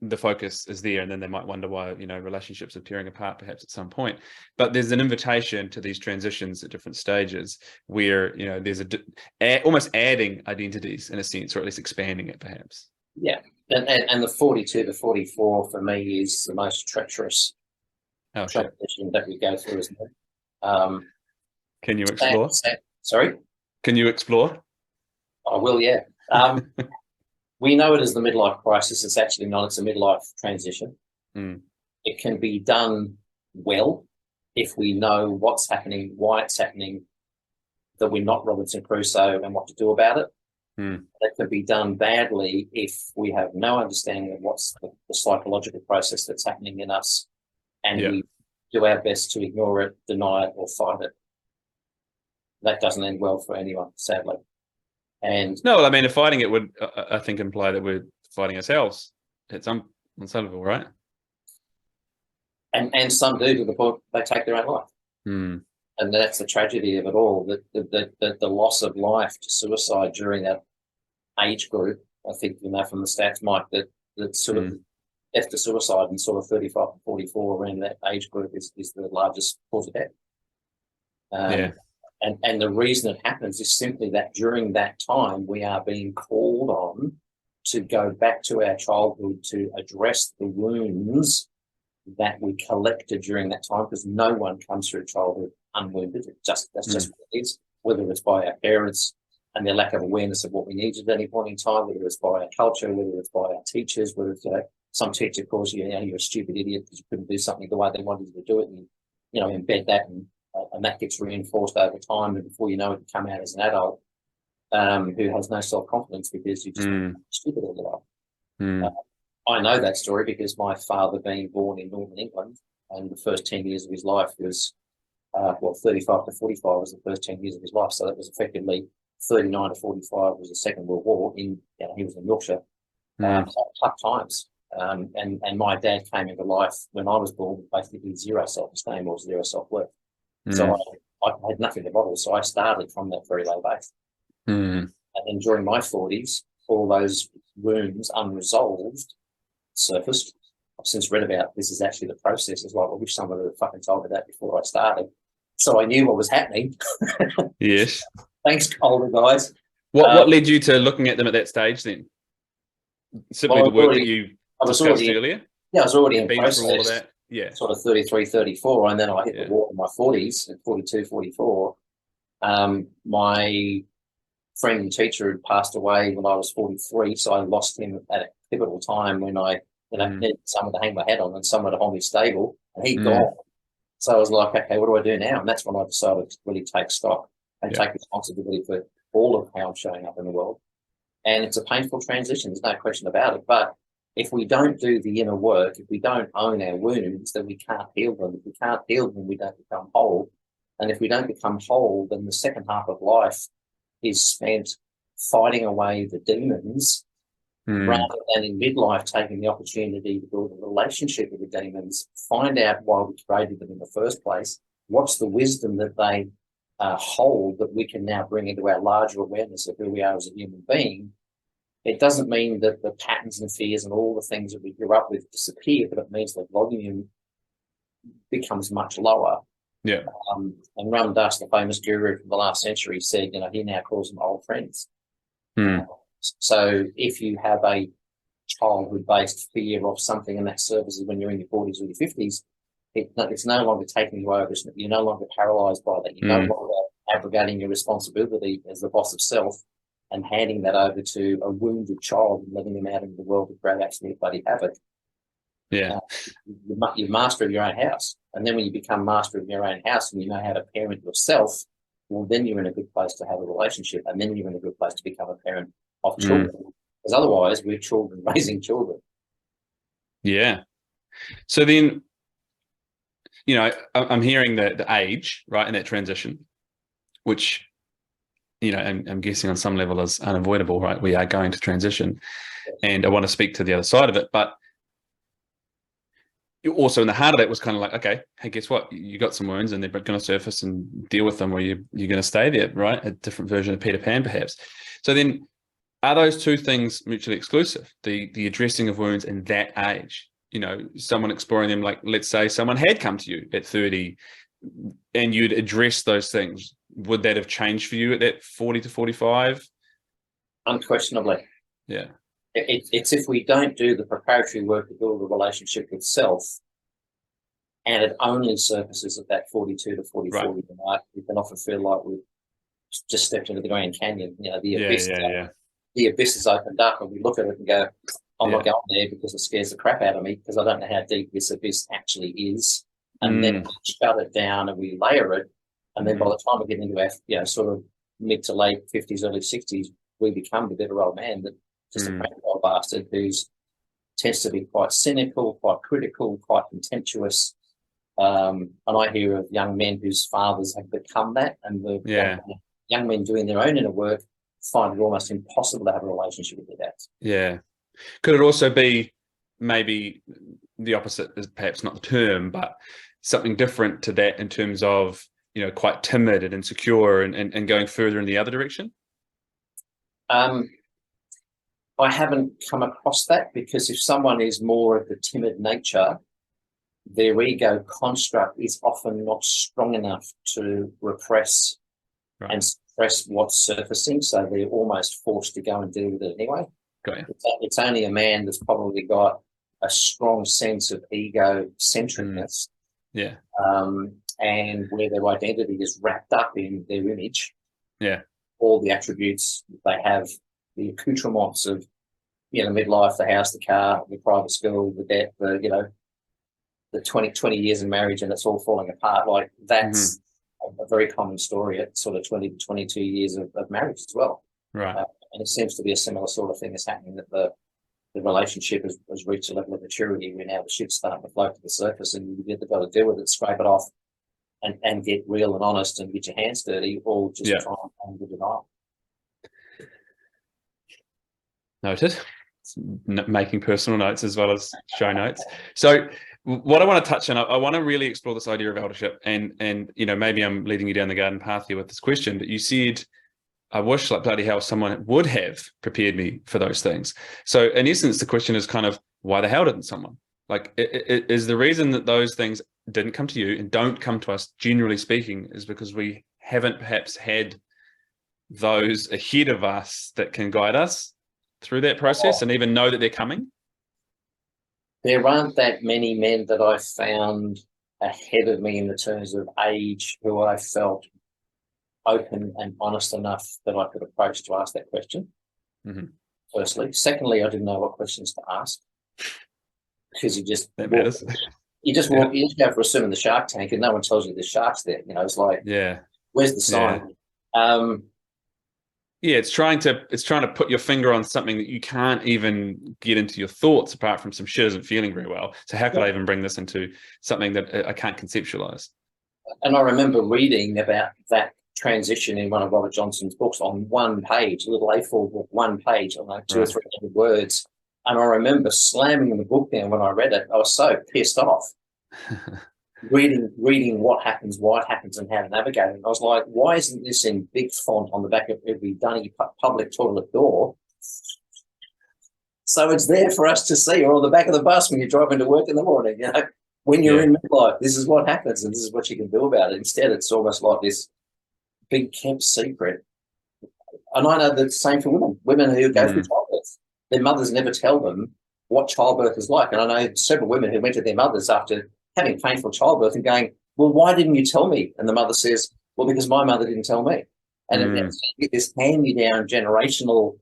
the focus is there. And then they might wonder why, relationships are tearing apart perhaps at some point. But there's an invitation to these transitions at different stages where, there's almost adding identities in a sense, or at least expanding it perhaps. Yeah. And the 42 to 44 for me is the most treacherous transition that we go through, isn't it? Can you explore? Sorry? Can you explore? I will, yeah. We know it as the midlife crisis. It's actually not. It's a midlife transition. It can be done well if we know what's happening, why it's happening, that we're not Robinson Crusoe, and what to do about it. That can be done badly if we have no understanding of what's the psychological process that's happening in us, and we do our best to ignore it, deny it, or fight it. That doesn't end well for anyone, sadly. And no, I mean, if fighting it would, I think, imply that we're fighting ourselves at some level, right? And some do, to the point they take their own life. And that's the tragedy of it all, that the loss of life to suicide during that age group. I think, from the stats, Mike, that sort of death to suicide in sort of 35 to 44 around that age group is the largest cause of death. And the reason it happens is simply that during that time we are being called on to go back to our childhood to address the wounds that we collected during that time, because no one comes through childhood unwounded. That's just what it is, whether it's by our parents and their lack of awareness of what we needed at any point in time, whether it's by our culture, whether it's by our teachers, whether it's some teacher calls you, you're a stupid idiot because you couldn't do something the way they wanted you to do it, and embed that and and that gets reinforced over time, and before you know it, you come out as an adult who has no self-confidence because you just stupid all the time. I know that story because my father, being born in Northern England, and the first 10 years of his life was, 35 to 45 was the first 10 years of his life. So that was effectively 39 to 45 was the Second World War. He was in Yorkshire. Tough times. And my dad came into life when I was born with basically zero self-esteem or zero self-worth. So I had nothing to model. So I started from that very low base. And then during my 40s, all those wounds unresolved surfaced. I've since read about this is actually the process. It's like, I wish someone had fucking told me that before I started. So I knew what was happening. Yes. Thanks, older guys. What led you to looking at them at that stage then? Simply the work that you discussed earlier? Yeah, I was already in process. All of that. Yeah. Sort of 33, 34, and then I hit the wall in my 40s, at 42, 44. My friend and teacher had passed away when I was 43, so I lost him at a pivotal time when I needed someone to hang my head on and someone to hold me stable, and he'd gone. So I was like, okay, what do I do now? And that's when I decided to really take stock and take responsibility for all of how I'm showing up in the world. And it's a painful transition, there's no question about it. But if we don't do the inner work, if we don't own our wounds, then we can't heal them. If we can't heal them, we don't become whole. And if we don't become whole, then the second half of life is spent fighting away the demons rather than in midlife taking the opportunity to build a relationship with the demons, find out why we created them in the first place, what's the wisdom that they hold that we can now bring into our larger awareness of who we are as a human being. It doesn't mean that the patterns and fears and all the things that we grew up with disappear, but it means the volume becomes much lower. Yeah. And Ram Dass, the famous guru from the last century, said, he now calls them old friends. So if you have a childhood-based fear of something and that surfaces when you're in your 40s or your 50s, it's no longer taking you over. You're no longer paralyzed by that. You're no longer abrogating your responsibility as the boss of self and handing that over to a wounded child and letting them out into the world to create absolute bloody havoc. Yeah. You're master of your own house. And then when you become master of your own house and you know how to parent yourself, well, then you're in a good place to have a relationship, and then you're in a good place to become a parent of children. Because otherwise, we're children raising children. Yeah. So then, I'm hearing the age, right, in that transition, which, I'm guessing on some level is unavoidable, right? We are going to transition. And I want to speak to the other side of it. But also in the heart of that was kind of like, okay, hey, guess what? You got some wounds and they're going to surface and deal with them, or you're going to stay there, right? A different version of Peter Pan, perhaps. So then are those two things mutually exclusive? The addressing of wounds in that age, someone exploring them, like let's say someone had come to you at 30 and you'd address those things. Would that have changed for you at that 40 to 45? Unquestionably. Yeah. It's if we don't do the preparatory work to build a relationship with self, and it only surfaces at that 42 to 44 year mark, we can often feel like we've just stepped into the Grand Canyon. The abyss is opened up, and we look at it and go, I'm not going there because it scares the crap out of me because I don't know how deep this abyss actually is. And then we shut it down and we layer it. And then by the time we get into our sort of mid to late 50s, early 60s, we become the bitter old man that just a cranky old bastard tends to be quite cynical, quite critical, quite contemptuous. And I hear of young men whose fathers have become that, and the young men doing their own inner work find it almost impossible to have a relationship with their dads. Yeah. Could it also be maybe the opposite is perhaps not the term, but something different to that in terms of, quite timid and insecure and going further in the other direction? I haven't come across that, because if someone is more of the timid nature, their ego construct is often not strong enough to repress and suppress what's surfacing, so they're almost forced to go and deal with it anyway. It's only a man that's probably got a strong sense of ego-centeredness, and where their identity is wrapped up in their image, all the attributes they have, the accoutrements of, midlife, the house, the car, the private school, the debt, the 20 years in marriage, and it's all falling apart. Like that's a very common story at sort of 20 to 22 years of marriage as well. Right. And it seems to be a similar sort of thing that's happening, that the relationship has reached a level of maturity where now the shit's starting to float to the surface, and you've either got to deal with it, scrape it off, and get real and honest and get your hands dirty, or just try and the denial. Noted. Making personal notes as well as show notes. So what I want to touch on, I want to really explore this idea of eldership, and maybe I'm leading you down the garden path here with this question, but you said, I wish like bloody hell someone would have prepared me for those things. So in essence, the question is kind of, why the hell didn't someone? Like, is the reason that those things didn't come to you and don't come to us, generally speaking, is because we haven't perhaps had those ahead of us that can guide us through that process and even know that they're coming? There aren't that many men that I found ahead of me in the terms of age who I felt open and honest enough that I could approach to ask that question. Mm-hmm. Firstly. Secondly, I didn't know what questions to ask, because you just that matters. You just walk, you just go for a swim in the shark tank and no one tells you there's sharks there. It's like, where's the sign? It's trying to put your finger on something that you can't even get into your thoughts apart from some shit isn't feeling very well. So how could I even bring this into something that I can't conceptualize? And I remember reading about that transition in one of Robert Johnson's books on one page, a little A4 book, one page, on like 200 or 300 words. And I remember slamming the book down when I read it. I was so pissed off. reading what happens, why it happens, and how to navigate it. And I was like, why isn't this in big font on the back of every dunny public toilet door? So it's there for us to see, or on the back of the bus when you're driving to work in the morning. When you're in midlife, this is what happens, and this is what you can do about it. Instead, it's almost like this big kept secret. And I know the same for women who go through childbirth. Their mothers never tell them what childbirth is like. And I know several women who went to their mothers after having painful childbirth and going, well, why didn't you tell me? And the mother says, well, because my mother didn't tell me. And it's this hand-me-down generational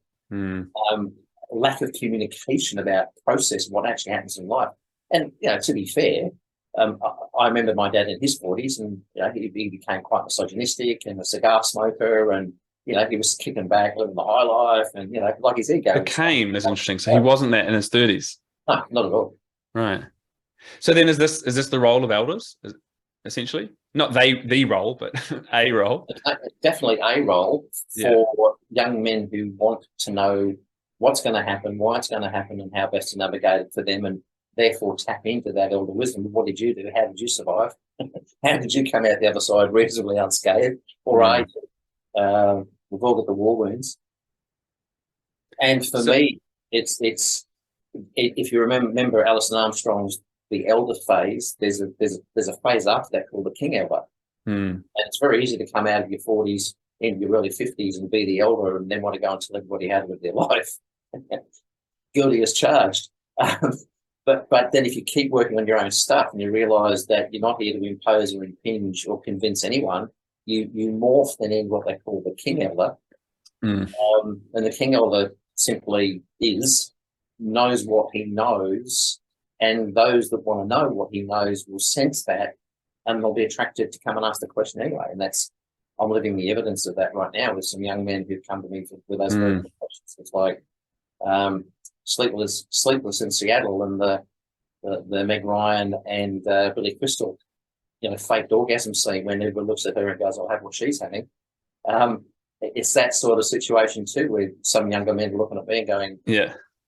lack of communication about process, what actually happens in life. And, to be fair, I remember my dad in his 40s, and he became quite misogynistic and a cigar smoker, and he was kicking back, living the high life, and like his ego became is interesting. So he wasn't that in his 30s. No, not at all. Right. So then, is this the role of elders, essentially? Not the role, but a role. Definitely a role for young men who want to know what's going to happen, why it's going to happen, and how best to navigate it for them, and therefore tap into that elder wisdom. What did you do? How did you survive? How did you come out the other side reasonably unscathed? Or are you? We've all got the war wounds. And for me, it's if you remember Alison Armstrong's The Elder phase, there's a phase after that called the King Elder. And it's very easy to come out of your 40s into your early 50s and be the elder and then want to go and tell everybody how to live their life. Guilty as charged. But then if you keep working on your own stuff and you realise that you're not here to impose or impinge or convince anyone, you morph then in what they call the King Elder. And the King Elder simply knows what he knows, and those that want to know what he knows will sense that, and they'll be attracted to come and ask the question anyway. And I'm living the evidence of that right now with some young men who've come to me with those very questions. It's like Sleepless in Seattle, and the Meg Ryan and Billy Crystal, faked orgasm scene when everyone looks at her and goes, I'll have what she's having. It's that sort of situation too, where some younger men are looking at me and going,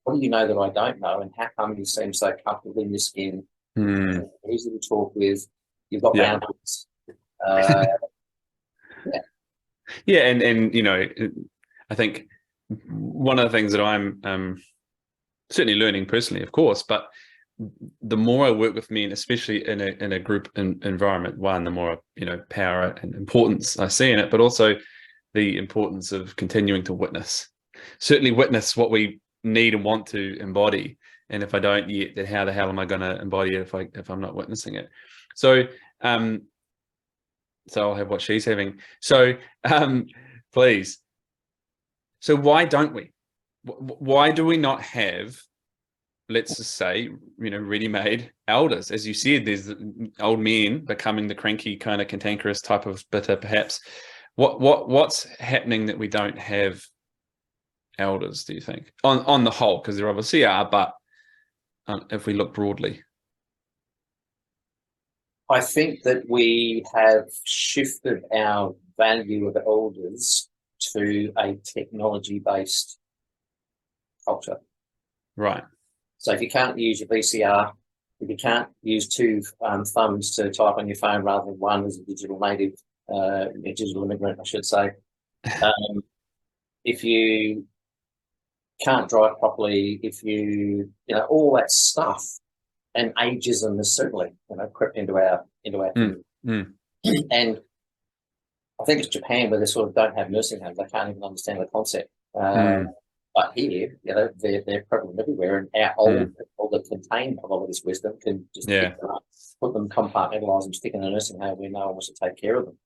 what do you know that I don't know, and how come you seem so comfortable in your skin? Easy to talk with. You've got boundaries. And I think one of the things that I'm certainly learning personally, of course, but the more I work with men, especially in a group environment, the more power and importance I see in it, but also the importance of continuing to certainly witness what we need and want to embody. And if I don't yet, then how the hell am I going to embody it if I'm not witnessing it? So I'll have what she's having. So please. So why don't we? Why do we not have let's just say, ready-made elders. As you said, there's old men becoming the cranky kind of cantankerous type of bitter, perhaps. What's happening that we don't have elders, do you think, on the whole? Because there obviously are, but if we look broadly. I think that we have shifted our value of elders to a technology-based culture. Right. So if you can't use your VCR, if you can't use two thumbs to type on your phone rather than one as a digital native, a digital immigrant, I should say, if you can't drive properly, if all that stuff, and ageism has certainly, crept into our community. And I think it's Japan where they sort of don't have nursing homes. They can't even understand the concept. But here, they're prevalent everywhere, and our old people that contain a lot of this wisdom can just pick them up, put them, compartmentalise them, stick in a nursing home where no one wants to take care of them,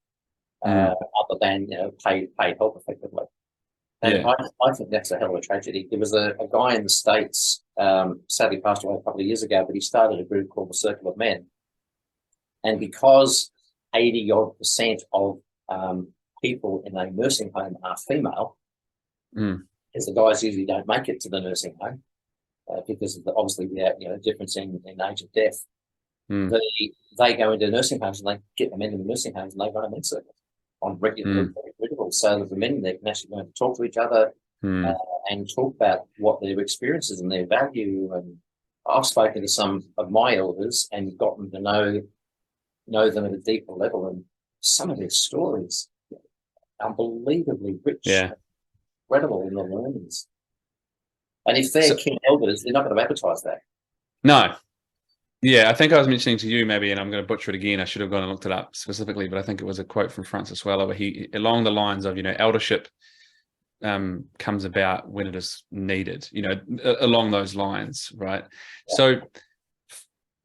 other than pay help effectively. And I think that's a hell of a tragedy. There was a guy in the States, sadly passed away a couple of years ago, but he started a group called the Circle of Men. And because 80% of people in a nursing home are female, because the guys usually don't make it to the nursing home because of the difference in age of death. They go into nursing homes and they get them into the nursing homes and they run them in circles on regular intervals, so that the men there can actually learn to talk to each other and talk about what their experiences and their value. And I've spoken to some of my elders and gotten to know them at a deeper level, and some of their stories unbelievably rich, incredible in the learnings. And if they're kin elders, they're not going to advertise that. No. Yeah, I think I was mentioning to you maybe, and I'm going to butcher it again, I should have gone and looked it up specifically, but I think it was a quote from Francis Weller where he, along the lines of, eldership comes about when it is needed, along those lines, right? Yeah. So,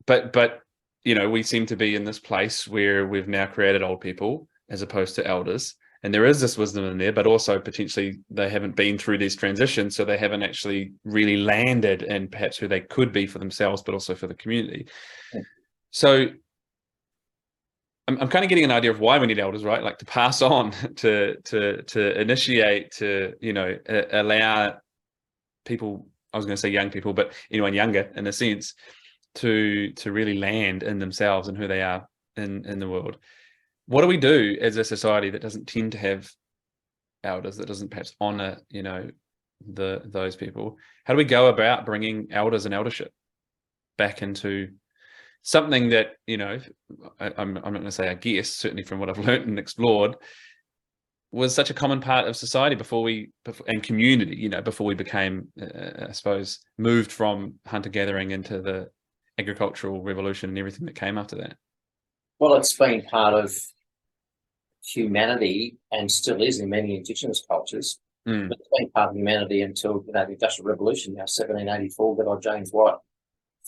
but we seem to be in this place where we've now created old people as opposed to elders. And there is this wisdom in there, but also potentially they haven't been through these transitions, so they haven't actually really landed in perhaps who they could be for themselves, but also for the community. Yeah. So I'm kind of getting an idea of why we need elders, right? Like to pass on, to initiate, to allow people. I was going to say young people, but anyone younger in a sense, to really land in themselves and who they are in the world. What do we do as a society that doesn't tend to have elders, that doesn't perhaps honor, those people? How do we go about bringing elders and eldership back into something that, I'm not going to say I guess, certainly from what I've learned and explored, was such a common part of society and community, before we became, I suppose, moved from hunter-gathering into the agricultural revolution and everything that came after that? Well, it's been part of humanity and still is in many Indigenous cultures. But it's been part of humanity until the Industrial Revolution, 1784, good old James White,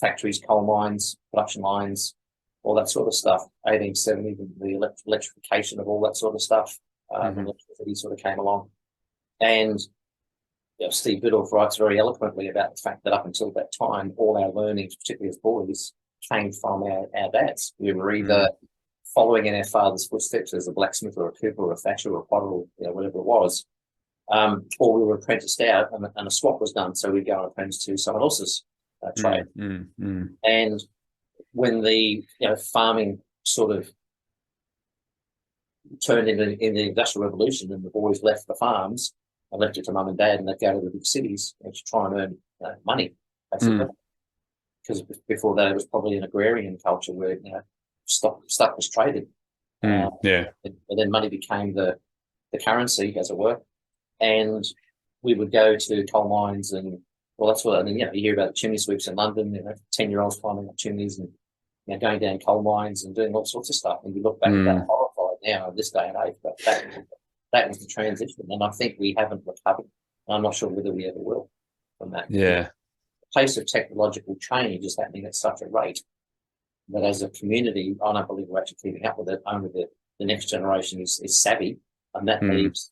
factories, coal mines, production lines, all that sort of stuff. 1870, the electrification of all that sort of stuff. Electricity sort of came along. And Steve Biddulph writes very eloquently about the fact that up until that time, all our learnings, particularly as boys, came from our dads. We were either following in our father's footsteps as a blacksmith or a cooper or a thatcher or a potter or whatever it was, or we were apprenticed out and a swap was done, so we'd go and apprentice to someone else's trade. And when the farming sort of turned in the Industrial Revolution and the boys left the farms and left it to mum and dad, and they'd go to the big cities to try and earn money, basically. Because before that, it was probably an agrarian culture where stuff was traded. And then money became the currency, as it were. And we would go to coal mines and that's what. And then you hear about the chimney sweeps in London. 10-year-olds climbing up chimneys and going down coal mines and doing all sorts of stuff. And you look back at that horrified now in this day and age, but that was the transition. And I think we haven't recovered. I'm not sure whether we ever will from that. Yeah. The pace of technological change is happening at such a rate that as a community, I don't believe we're actually keeping up with it. Only the next generation is savvy, and that leaves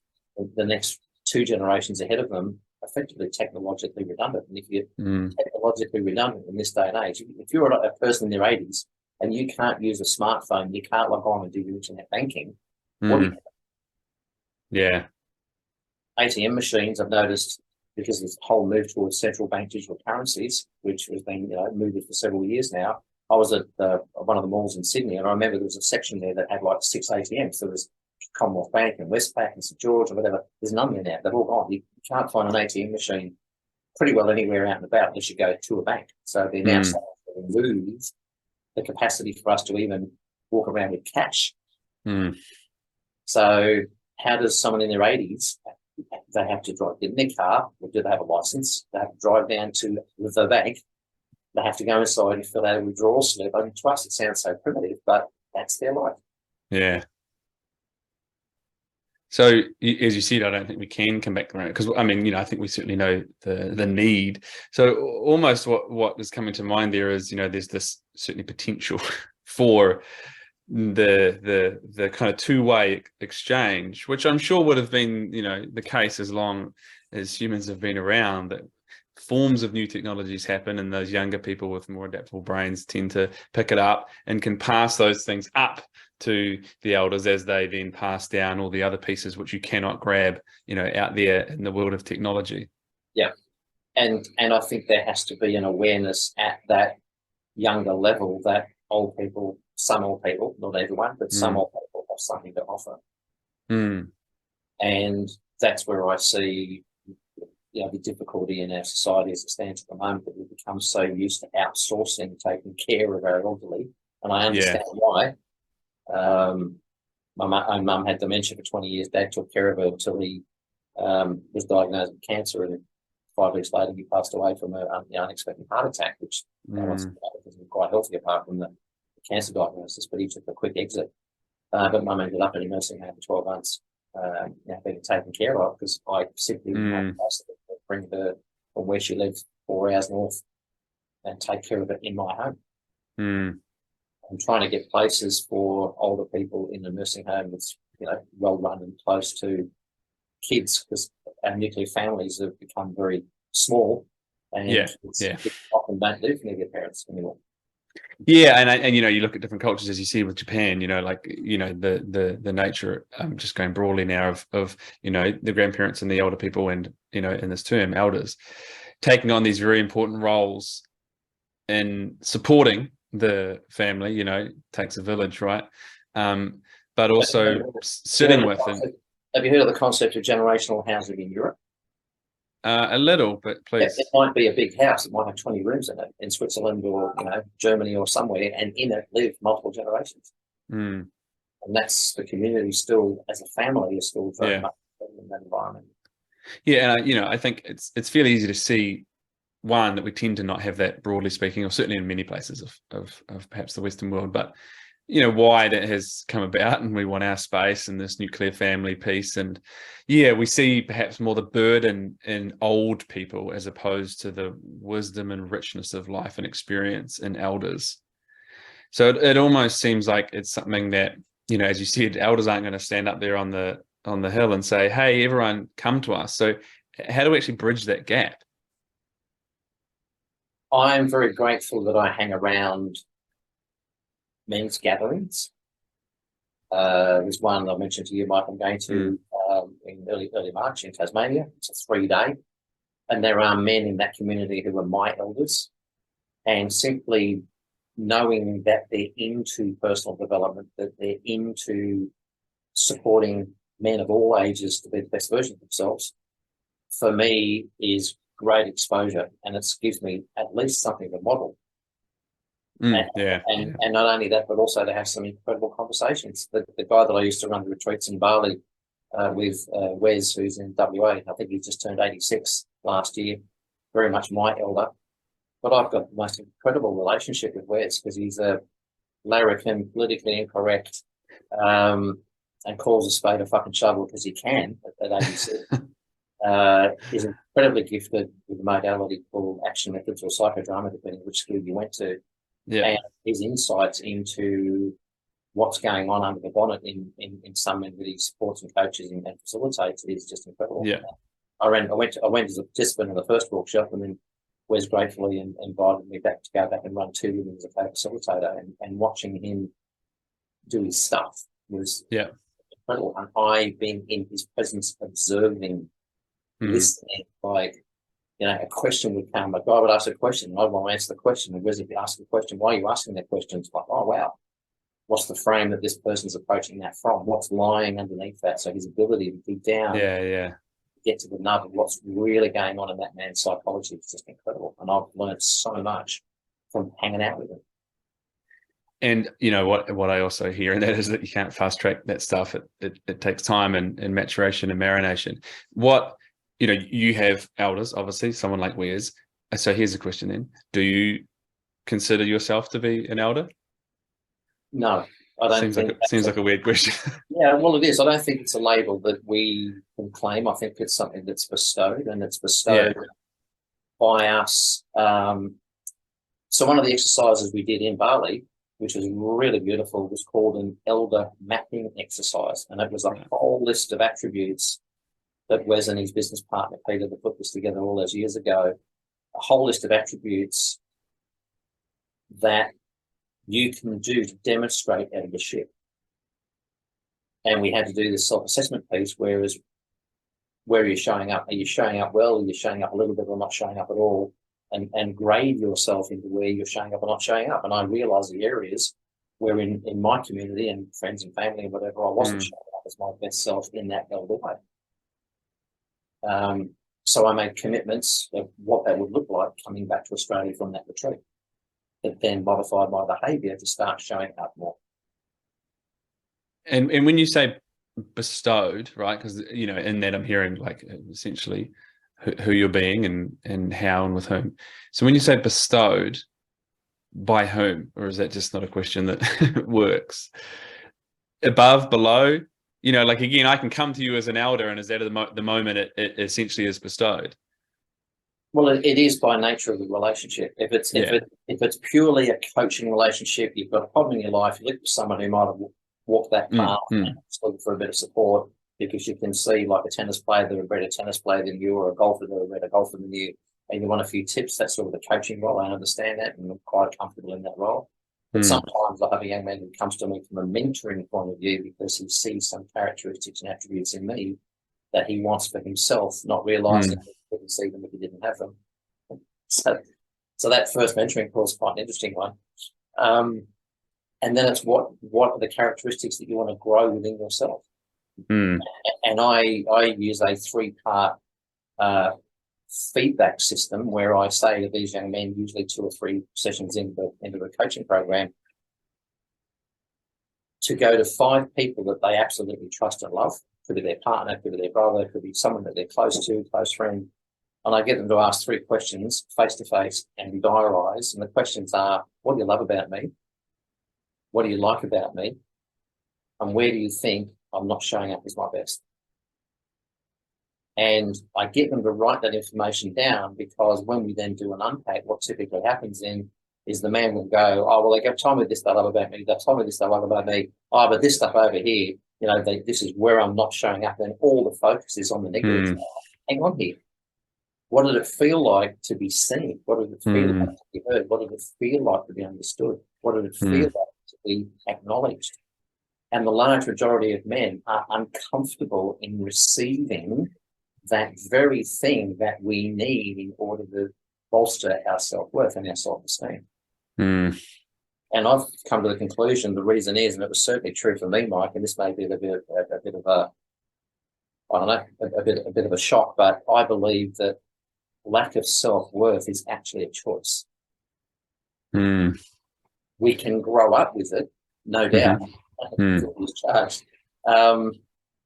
the next two generations ahead of them effectively technologically redundant. And if you're technologically redundant in this day and age, if you're a person in their 80s and you can't use a smartphone, you can't log on and do your internet banking, what do you do? Yeah. ATM machines, I've noticed, because of this whole move towards central bank digital currencies, which has been moved for several years now. I was at one of the malls in Sydney, and I remember there was a section there that had like 6 ATMs. There was Commonwealth Bank and Westpac and St George or whatever. There's none there now. They've all gone. You can't find an ATM machine pretty well anywhere out and about unless you go to a bank. So they're now starting to remove the capacity for us to even walk around with cash. So how does someone in their 80s, they have to drive in their car, or do they have a license? They have to drive down to the bank. They have to go inside and fill out a withdrawal slip. I mean, to us, it sounds so primitive, but that's their life. Yeah. So as you said, I don't think we can come back around because, I mean, I think we certainly know the need. So almost what is coming to mind there is, there's this certainly potential for the kind of two-way exchange, which I'm sure would have been, the case as long as humans have been around, that forms of new technologies happen and those younger people with more adaptable brains tend to pick it up and can pass those things up to the elders as they then pass down all the other pieces which you cannot grab, out there in the world of technology. Yeah. And I think there has to be an awareness at that younger level that some old people, not everyone, but some old people have something to offer. And that's where I see the difficulty in our society as it stands at the moment, that we've become so used to outsourcing, taking care of our elderly. And I understand why. My own mum had dementia for 20 years. Dad took care of her until he was diagnosed with cancer, and 5 weeks later he passed away from an unexpected heart attack, which wasn't quite healthy apart from the cancer diagnosis, but he took a quick exit. But mum ended up in a nursing home for 12 months, being taken care of, because I simply bring her from where she lives 4 hours north and take care of it in my home. I'm trying to get places for older people in the nursing home that's well run and close to kids, because our nuclear families have become very small, and kids often don't live near their parents anymore. Yeah, and you look at different cultures, as you see with Japan, the nature, just going broadly now of the grandparents and the older people, and in this term, elders, taking on these very important roles in supporting the family. Takes a village, right? But also sitting with them. Have you heard of the concept of generational housing in Europe? A little, but please. It might be a big house. It might have 20 rooms in it, in Switzerland or Germany or somewhere, and in it live multiple generations. And that's the community still, as a family, is still very much in that environment. Yeah, and I think it's fairly easy to see, one, that we tend to not have that, broadly speaking, or certainly in many places of perhaps the Western world, but why that has come about, and we want our space and this nuclear family piece. And we see perhaps more the burden in old people as opposed to the wisdom and richness of life and experience in elders. So it almost seems like it's something that, as you said, elders aren't going to stand up there on the hill and say, hey, everyone come to us. So how do we actually bridge that gap? I'm very grateful that I hang around men's gatherings. There's one I mentioned to you, Mike, I'm going to in early March in Tasmania. It's a 3-day, and there are men in that community who are my elders, and simply knowing that they're into personal development, that they're into supporting men of all ages to be the best version of themselves, for me is great exposure, and it gives me at least something to model. And not only that, but also to have some incredible conversations. The guy that I used to run the retreats in Bali with, Wes, who's in WA, I think he just turned 86 last year, very much my elder. But I've got the most incredible relationship with Wes, because he's a larrikin, politically incorrect, and calls a spade a fucking shovel because he can at 86. He's incredibly gifted with a modality called action methods or psychodrama, depending which school you went to. And his insights into what's going on under the bonnet in some men that he supports and coaches and facilitates is just incredible. I went as a participant in the first workshop, and then Wes gratefully invited me back to go back and run 2 with him as a co-facilitator, and watching him do his stuff was incredible. And I, being in his presence, observing, listening, like, you know, a question would come, a guy would ask a question, and I'd want to answer the question, and Wes would be asking the question, why are you asking that question? It's like, oh, wow. What's the frame that this person's approaching that from? What's lying underneath that? So his ability to dig down, get to the nub of what's really going on in that man's psychology is just incredible. And I've learned so much from hanging out with him. And you know what I also hear, and that is that you can't fast track that stuff. It takes time and maturation and marination. What, you know, you have elders, obviously, someone like Wes. So here's a question then: do you consider yourself to be an elder? No, I don't think. Seems like a weird question. Yeah, well, it is. I don't think it's a label that we can claim. I think it's something that's bestowed, and it's bestowed by us. So one of the exercises we did in Bali, which was really beautiful, was called an elder mapping exercise, and it was a whole list of attributes that Wes and his business partner Peter that put this together all those years ago. A whole list of attributes that you can do to demonstrate eldership. And we had to do this self-assessment piece, where are you showing up? Are you showing up well? Are you showing up a little bit or not showing up at all? And grade yourself into where you're showing up or not showing up. And I realised the areas where in my community and friends and family and whatever, I wasn't showing up as my best self in that elder way. So I made commitments of what that would look like coming back to Australia from that retreat, that then modified my behaviour to start showing up more. And when you say bestowed, right? Because, you know, in that I'm hearing like essentially who you're being and how and with whom. So when you say bestowed, by whom? Or is that just not a question that works? Above, below? You know, like, again, I can come to you as an elder, and is that the moment it essentially is bestowed? Well, it is by nature of the relationship. If it's purely a coaching relationship, you've got a problem in your life, you look for someone who might have walked that path and looking for a bit of support, because you can see, like, a tennis player that are a better tennis player than you, or a golfer that are a better golfer than you, and you want a few tips. That's sort of the coaching role. I understand that, and I'm quite comfortable in that role. But sometimes I have a young man who comes to me from a mentoring point of view because he sees some characteristics and attributes in me that he wants for himself, not realising he couldn't see them if he didn't have them. So that first mentoring call is quite an interesting one. And then it's what are the characteristics that you want to grow within yourself? And I use a 3-part feedback system where I say to these young men, usually 2 or 3 sessions into the coaching program, to go to 5 people that they absolutely trust and love. Could be their partner, could be their brother, could be someone that they're close to, close friend. And I get them to ask 3 questions face to face and diarise. And the questions are, what do you love about me? What do you like about me? And where do you think I'm not showing up as my best? And I get them to write that information down, because when we then do an unpack, what typically happens then is the man will go, oh, well, they go, tell me this they love about me. They tell me this they love about me. Oh, but this stuff over here, you know, this is where I'm not showing up. And all the focus is on the negative. Hang on here. What did it feel like to be seen? What did it feel like to be heard? What did it feel like to be understood? What did it feel like to be acknowledged? And the large majority of men are uncomfortable in receiving that very thing that we need in order to bolster our self-worth and our self-esteem. And I've come to the conclusion the reason is, and it was certainly true for me, Mike, and this may be a bit of a shock, but I believe that lack of self-worth is actually a choice. We can grow up with it, no doubt.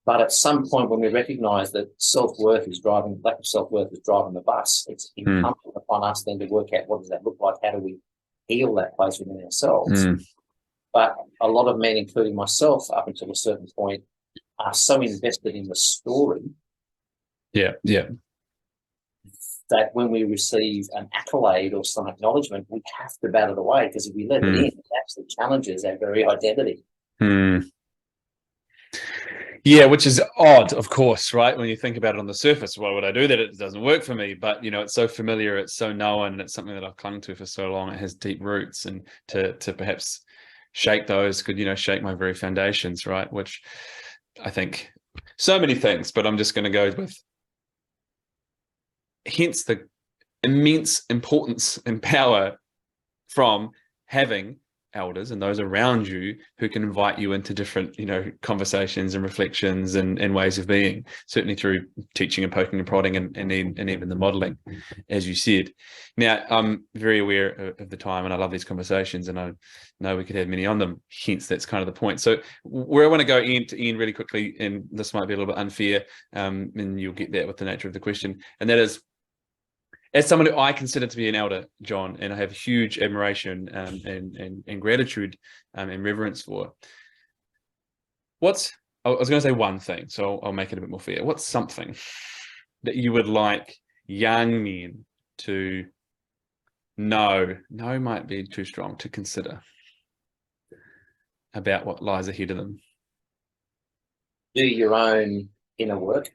But at some point, when we recognise that lack of self-worth is driving the bus, it's incumbent upon us then to work out what does that look like, how do we heal that place within ourselves. But a lot of men, including myself, up until a certain point, are so invested in the story that when we receive an accolade or some acknowledgement, we have to bat it away, because if we let it in, it actually challenges our very identity. Yeah, which is odd, of course, right? When you think about it on the surface, why would I do that? It doesn't work for me. But it's so familiar, it's so known, and it's something that I've clung to for so long. It has deep roots, and to perhaps shake those could, shake my very foundations, right? Which I think so many things, but I'm just going to go with hence the immense importance and power from having elders and those around you who can invite you into different conversations and reflections and ways of being, certainly through teaching and poking and prodding and even the modeling, as you said. Now, I'm very aware of the time, and I love these conversations, and I know we could have many on them, hence that's kind of the point. So where I want to go end to end really quickly, and this might be a little bit unfair, and you'll get that with the nature of the question, and that is, as someone who I consider to be an elder, John, and I have huge admiration and gratitude and reverence for, I was going to say one thing, so I'll make it a bit more fair. What's something that you would like young men to know might be too strong, to consider about what lies ahead of them? Do your own inner work.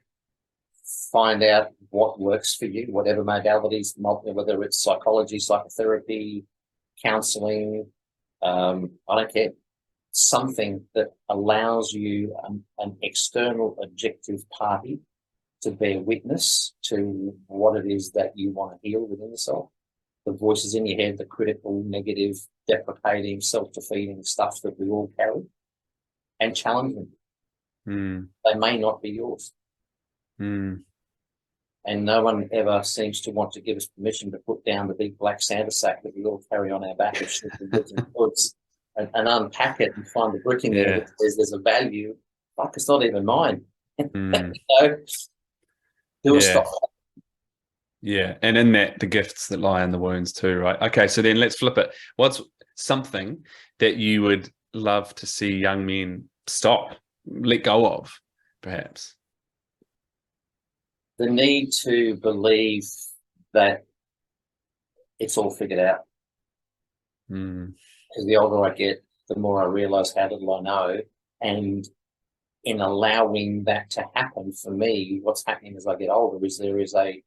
Find out what works for you, whatever modalities, whether it's psychology, psychotherapy, counseling, I don't care. Something that allows you an external objective party to bear witness to what it is that you want to heal within yourself. The voices in your head, the critical, negative, deprecating, self-defeating stuff that we all carry, and challenge them. They may not be yours. And no one ever seems to want to give us permission to put down the big black Santa sack that we all carry on our back of shit and goods and unpack it and find the brick in there that says there's a value. Fuck, it's not even mine. Do a stop. Yeah, and in that, the gifts that lie in the wounds too, right? Okay, so then let's flip it. What's something that you would love to see young men stop, let go of, perhaps? The need to believe that it's all figured out. Because the older I get, the more I realise how little I know. And in allowing that to happen for me, what's happening as I get older is there is a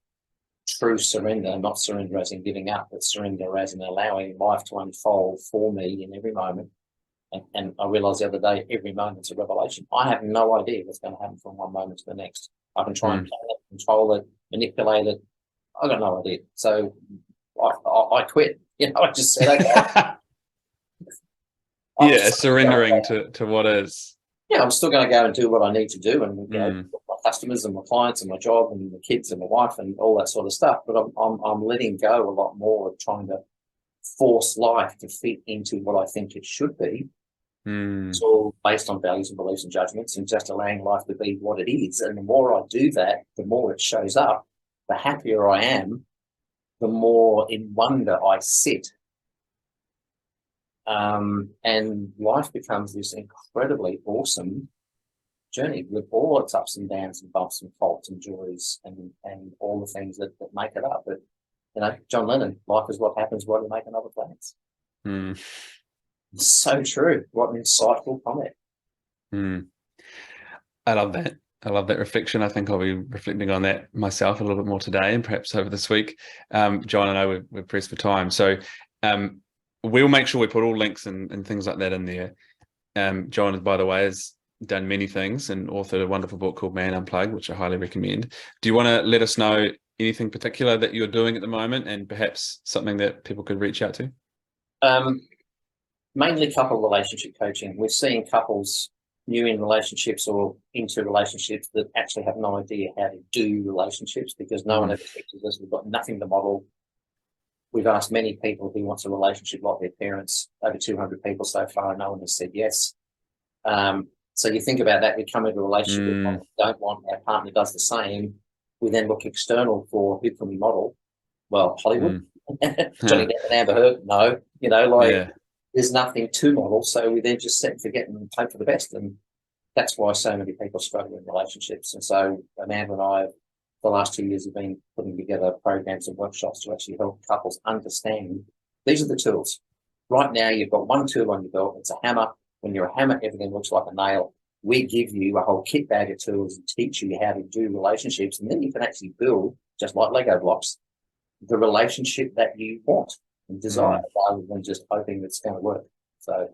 true surrender, not surrender as in giving up, but surrender as in allowing life to unfold for me in every moment. And I realised the other day, every moment's a revelation. I have no idea what's going to happen from one moment to the next. I can try and plan it, control it, manipulate it. I've got no idea. So I quit. I just said, okay. Surrendering to what is. Yeah, I'm still going to go and do what I need to do, and my customers and my clients and my job and the kids and my wife and all that sort of stuff. But I'm letting go a lot more of trying to force life to fit into what I think it should be. It's all based on values and beliefs and judgments, and just allowing life to be what it is. And the more I do that, the more it shows up, the happier I am, the more in wonder I sit. And life becomes this incredibly awesome journey with all its ups and downs and bumps and faults and joys and all the things that make it up. But, John Lennon, life is what happens while you're making other plans. So true. What an insightful comment. I love that. I love that reflection. I think I'll be reflecting on that myself a little bit more today and perhaps over this week. John, I know we're pressed for time. So we'll make sure we put all links and things like that in there. John, by the way, has done many things and authored a wonderful book called Man Unplugged, which I highly recommend. Do you want to let us know anything particular that you're doing at the moment and perhaps something that people could reach out to? Mainly couple relationship coaching. We're seeing couples new in relationships or into relationships that actually have no idea how to do relationships because no one ever teaches us. We've got nothing to model. We've asked many people who wants a relationship like their parents, over 200 people so far, and no one has said yes. So you think about that, we come into a relationship with what we don't want, our partner does the same. We then look external for who can we model? Well, Hollywood. Johnny Depp and Amber Heard, no. There's nothing to model, so we then just set and forget and hope for the best. And that's why so many people struggle in relationships. And so Amanda and I, the last 2 years, have been putting together programs and workshops to actually help couples understand these are the tools. Right now, you've got one tool on your belt. It's a hammer. When you're a hammer, everything looks like a nail. we give you a whole kit bag of tools and teach you how to do relationships, and then you can actually build, just like Lego blocks, the relationship that you want and desire, rather than just hoping it's going to work. So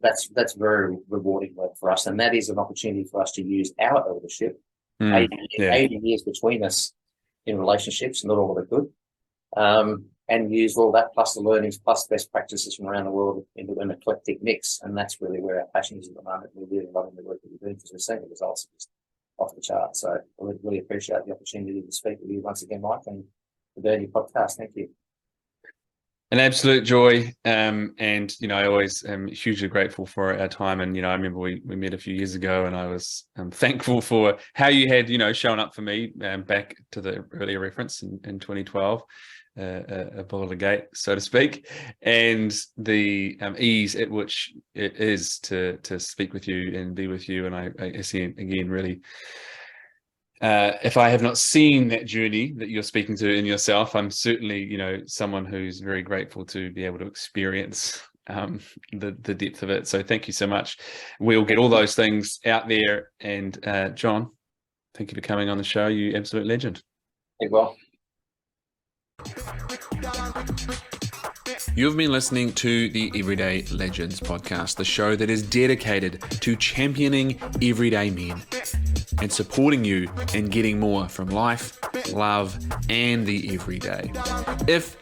that's very rewarding work for us, and that is an opportunity for us to use our eldership, 80 years between us in relationships, not all of it good, and use all that plus the learnings plus best practices from around the world into an eclectic mix. And that's really where our passion is at the moment. We're really loving the work that we're doing because we're seeing the results just off the chart. So I really appreciate the opportunity to speak with you once again, Mike, and the Dirty Podcast. Thank you. An absolute joy. And, I always am hugely grateful for our time. And, I remember we met a few years ago, and I was thankful for how you had, shown up for me back to the earlier reference in 2012. A bull at a gate, so to speak, and the ease at which it is to speak with you and be with you. And I see again, really, if I have not seen that journey that you're speaking to in yourself, I'm certainly, someone who's very grateful to be able to experience the depth of it. So thank you so much. We'll get all those things out there. And John, thank you for coming on the show. You absolute legend. Well. You've been listening to the Everyday Legends podcast, the show that is dedicated to championing everyday men and supporting you in getting more from life, love, and the everyday. If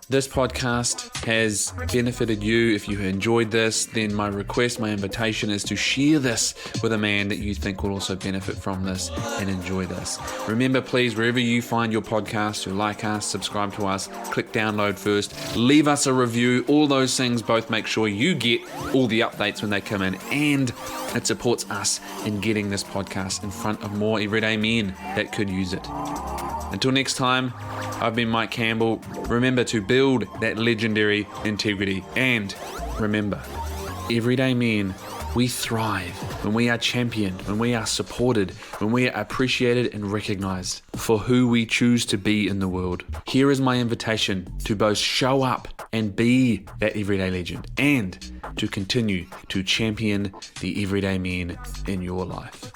this podcast has benefited you, if you enjoyed this, then my invitation is to share this with a man that you think will also benefit from this and enjoy this. Remember, please, wherever you find your podcast, to like us, subscribe to us, click download first, leave us a review. All those things both make sure you get all the updates when they come in, and it supports us in getting this podcast in front of more everyday men that could use it. Until next time, I've been Mike Campbell. Remember to build that legendary integrity, and remember, everyday men, we thrive when we are championed, when we are supported, when we are appreciated and recognized for who we choose to be in the world. Here is my invitation to both show up and be that everyday legend, and to continue to champion the everyday men in your life.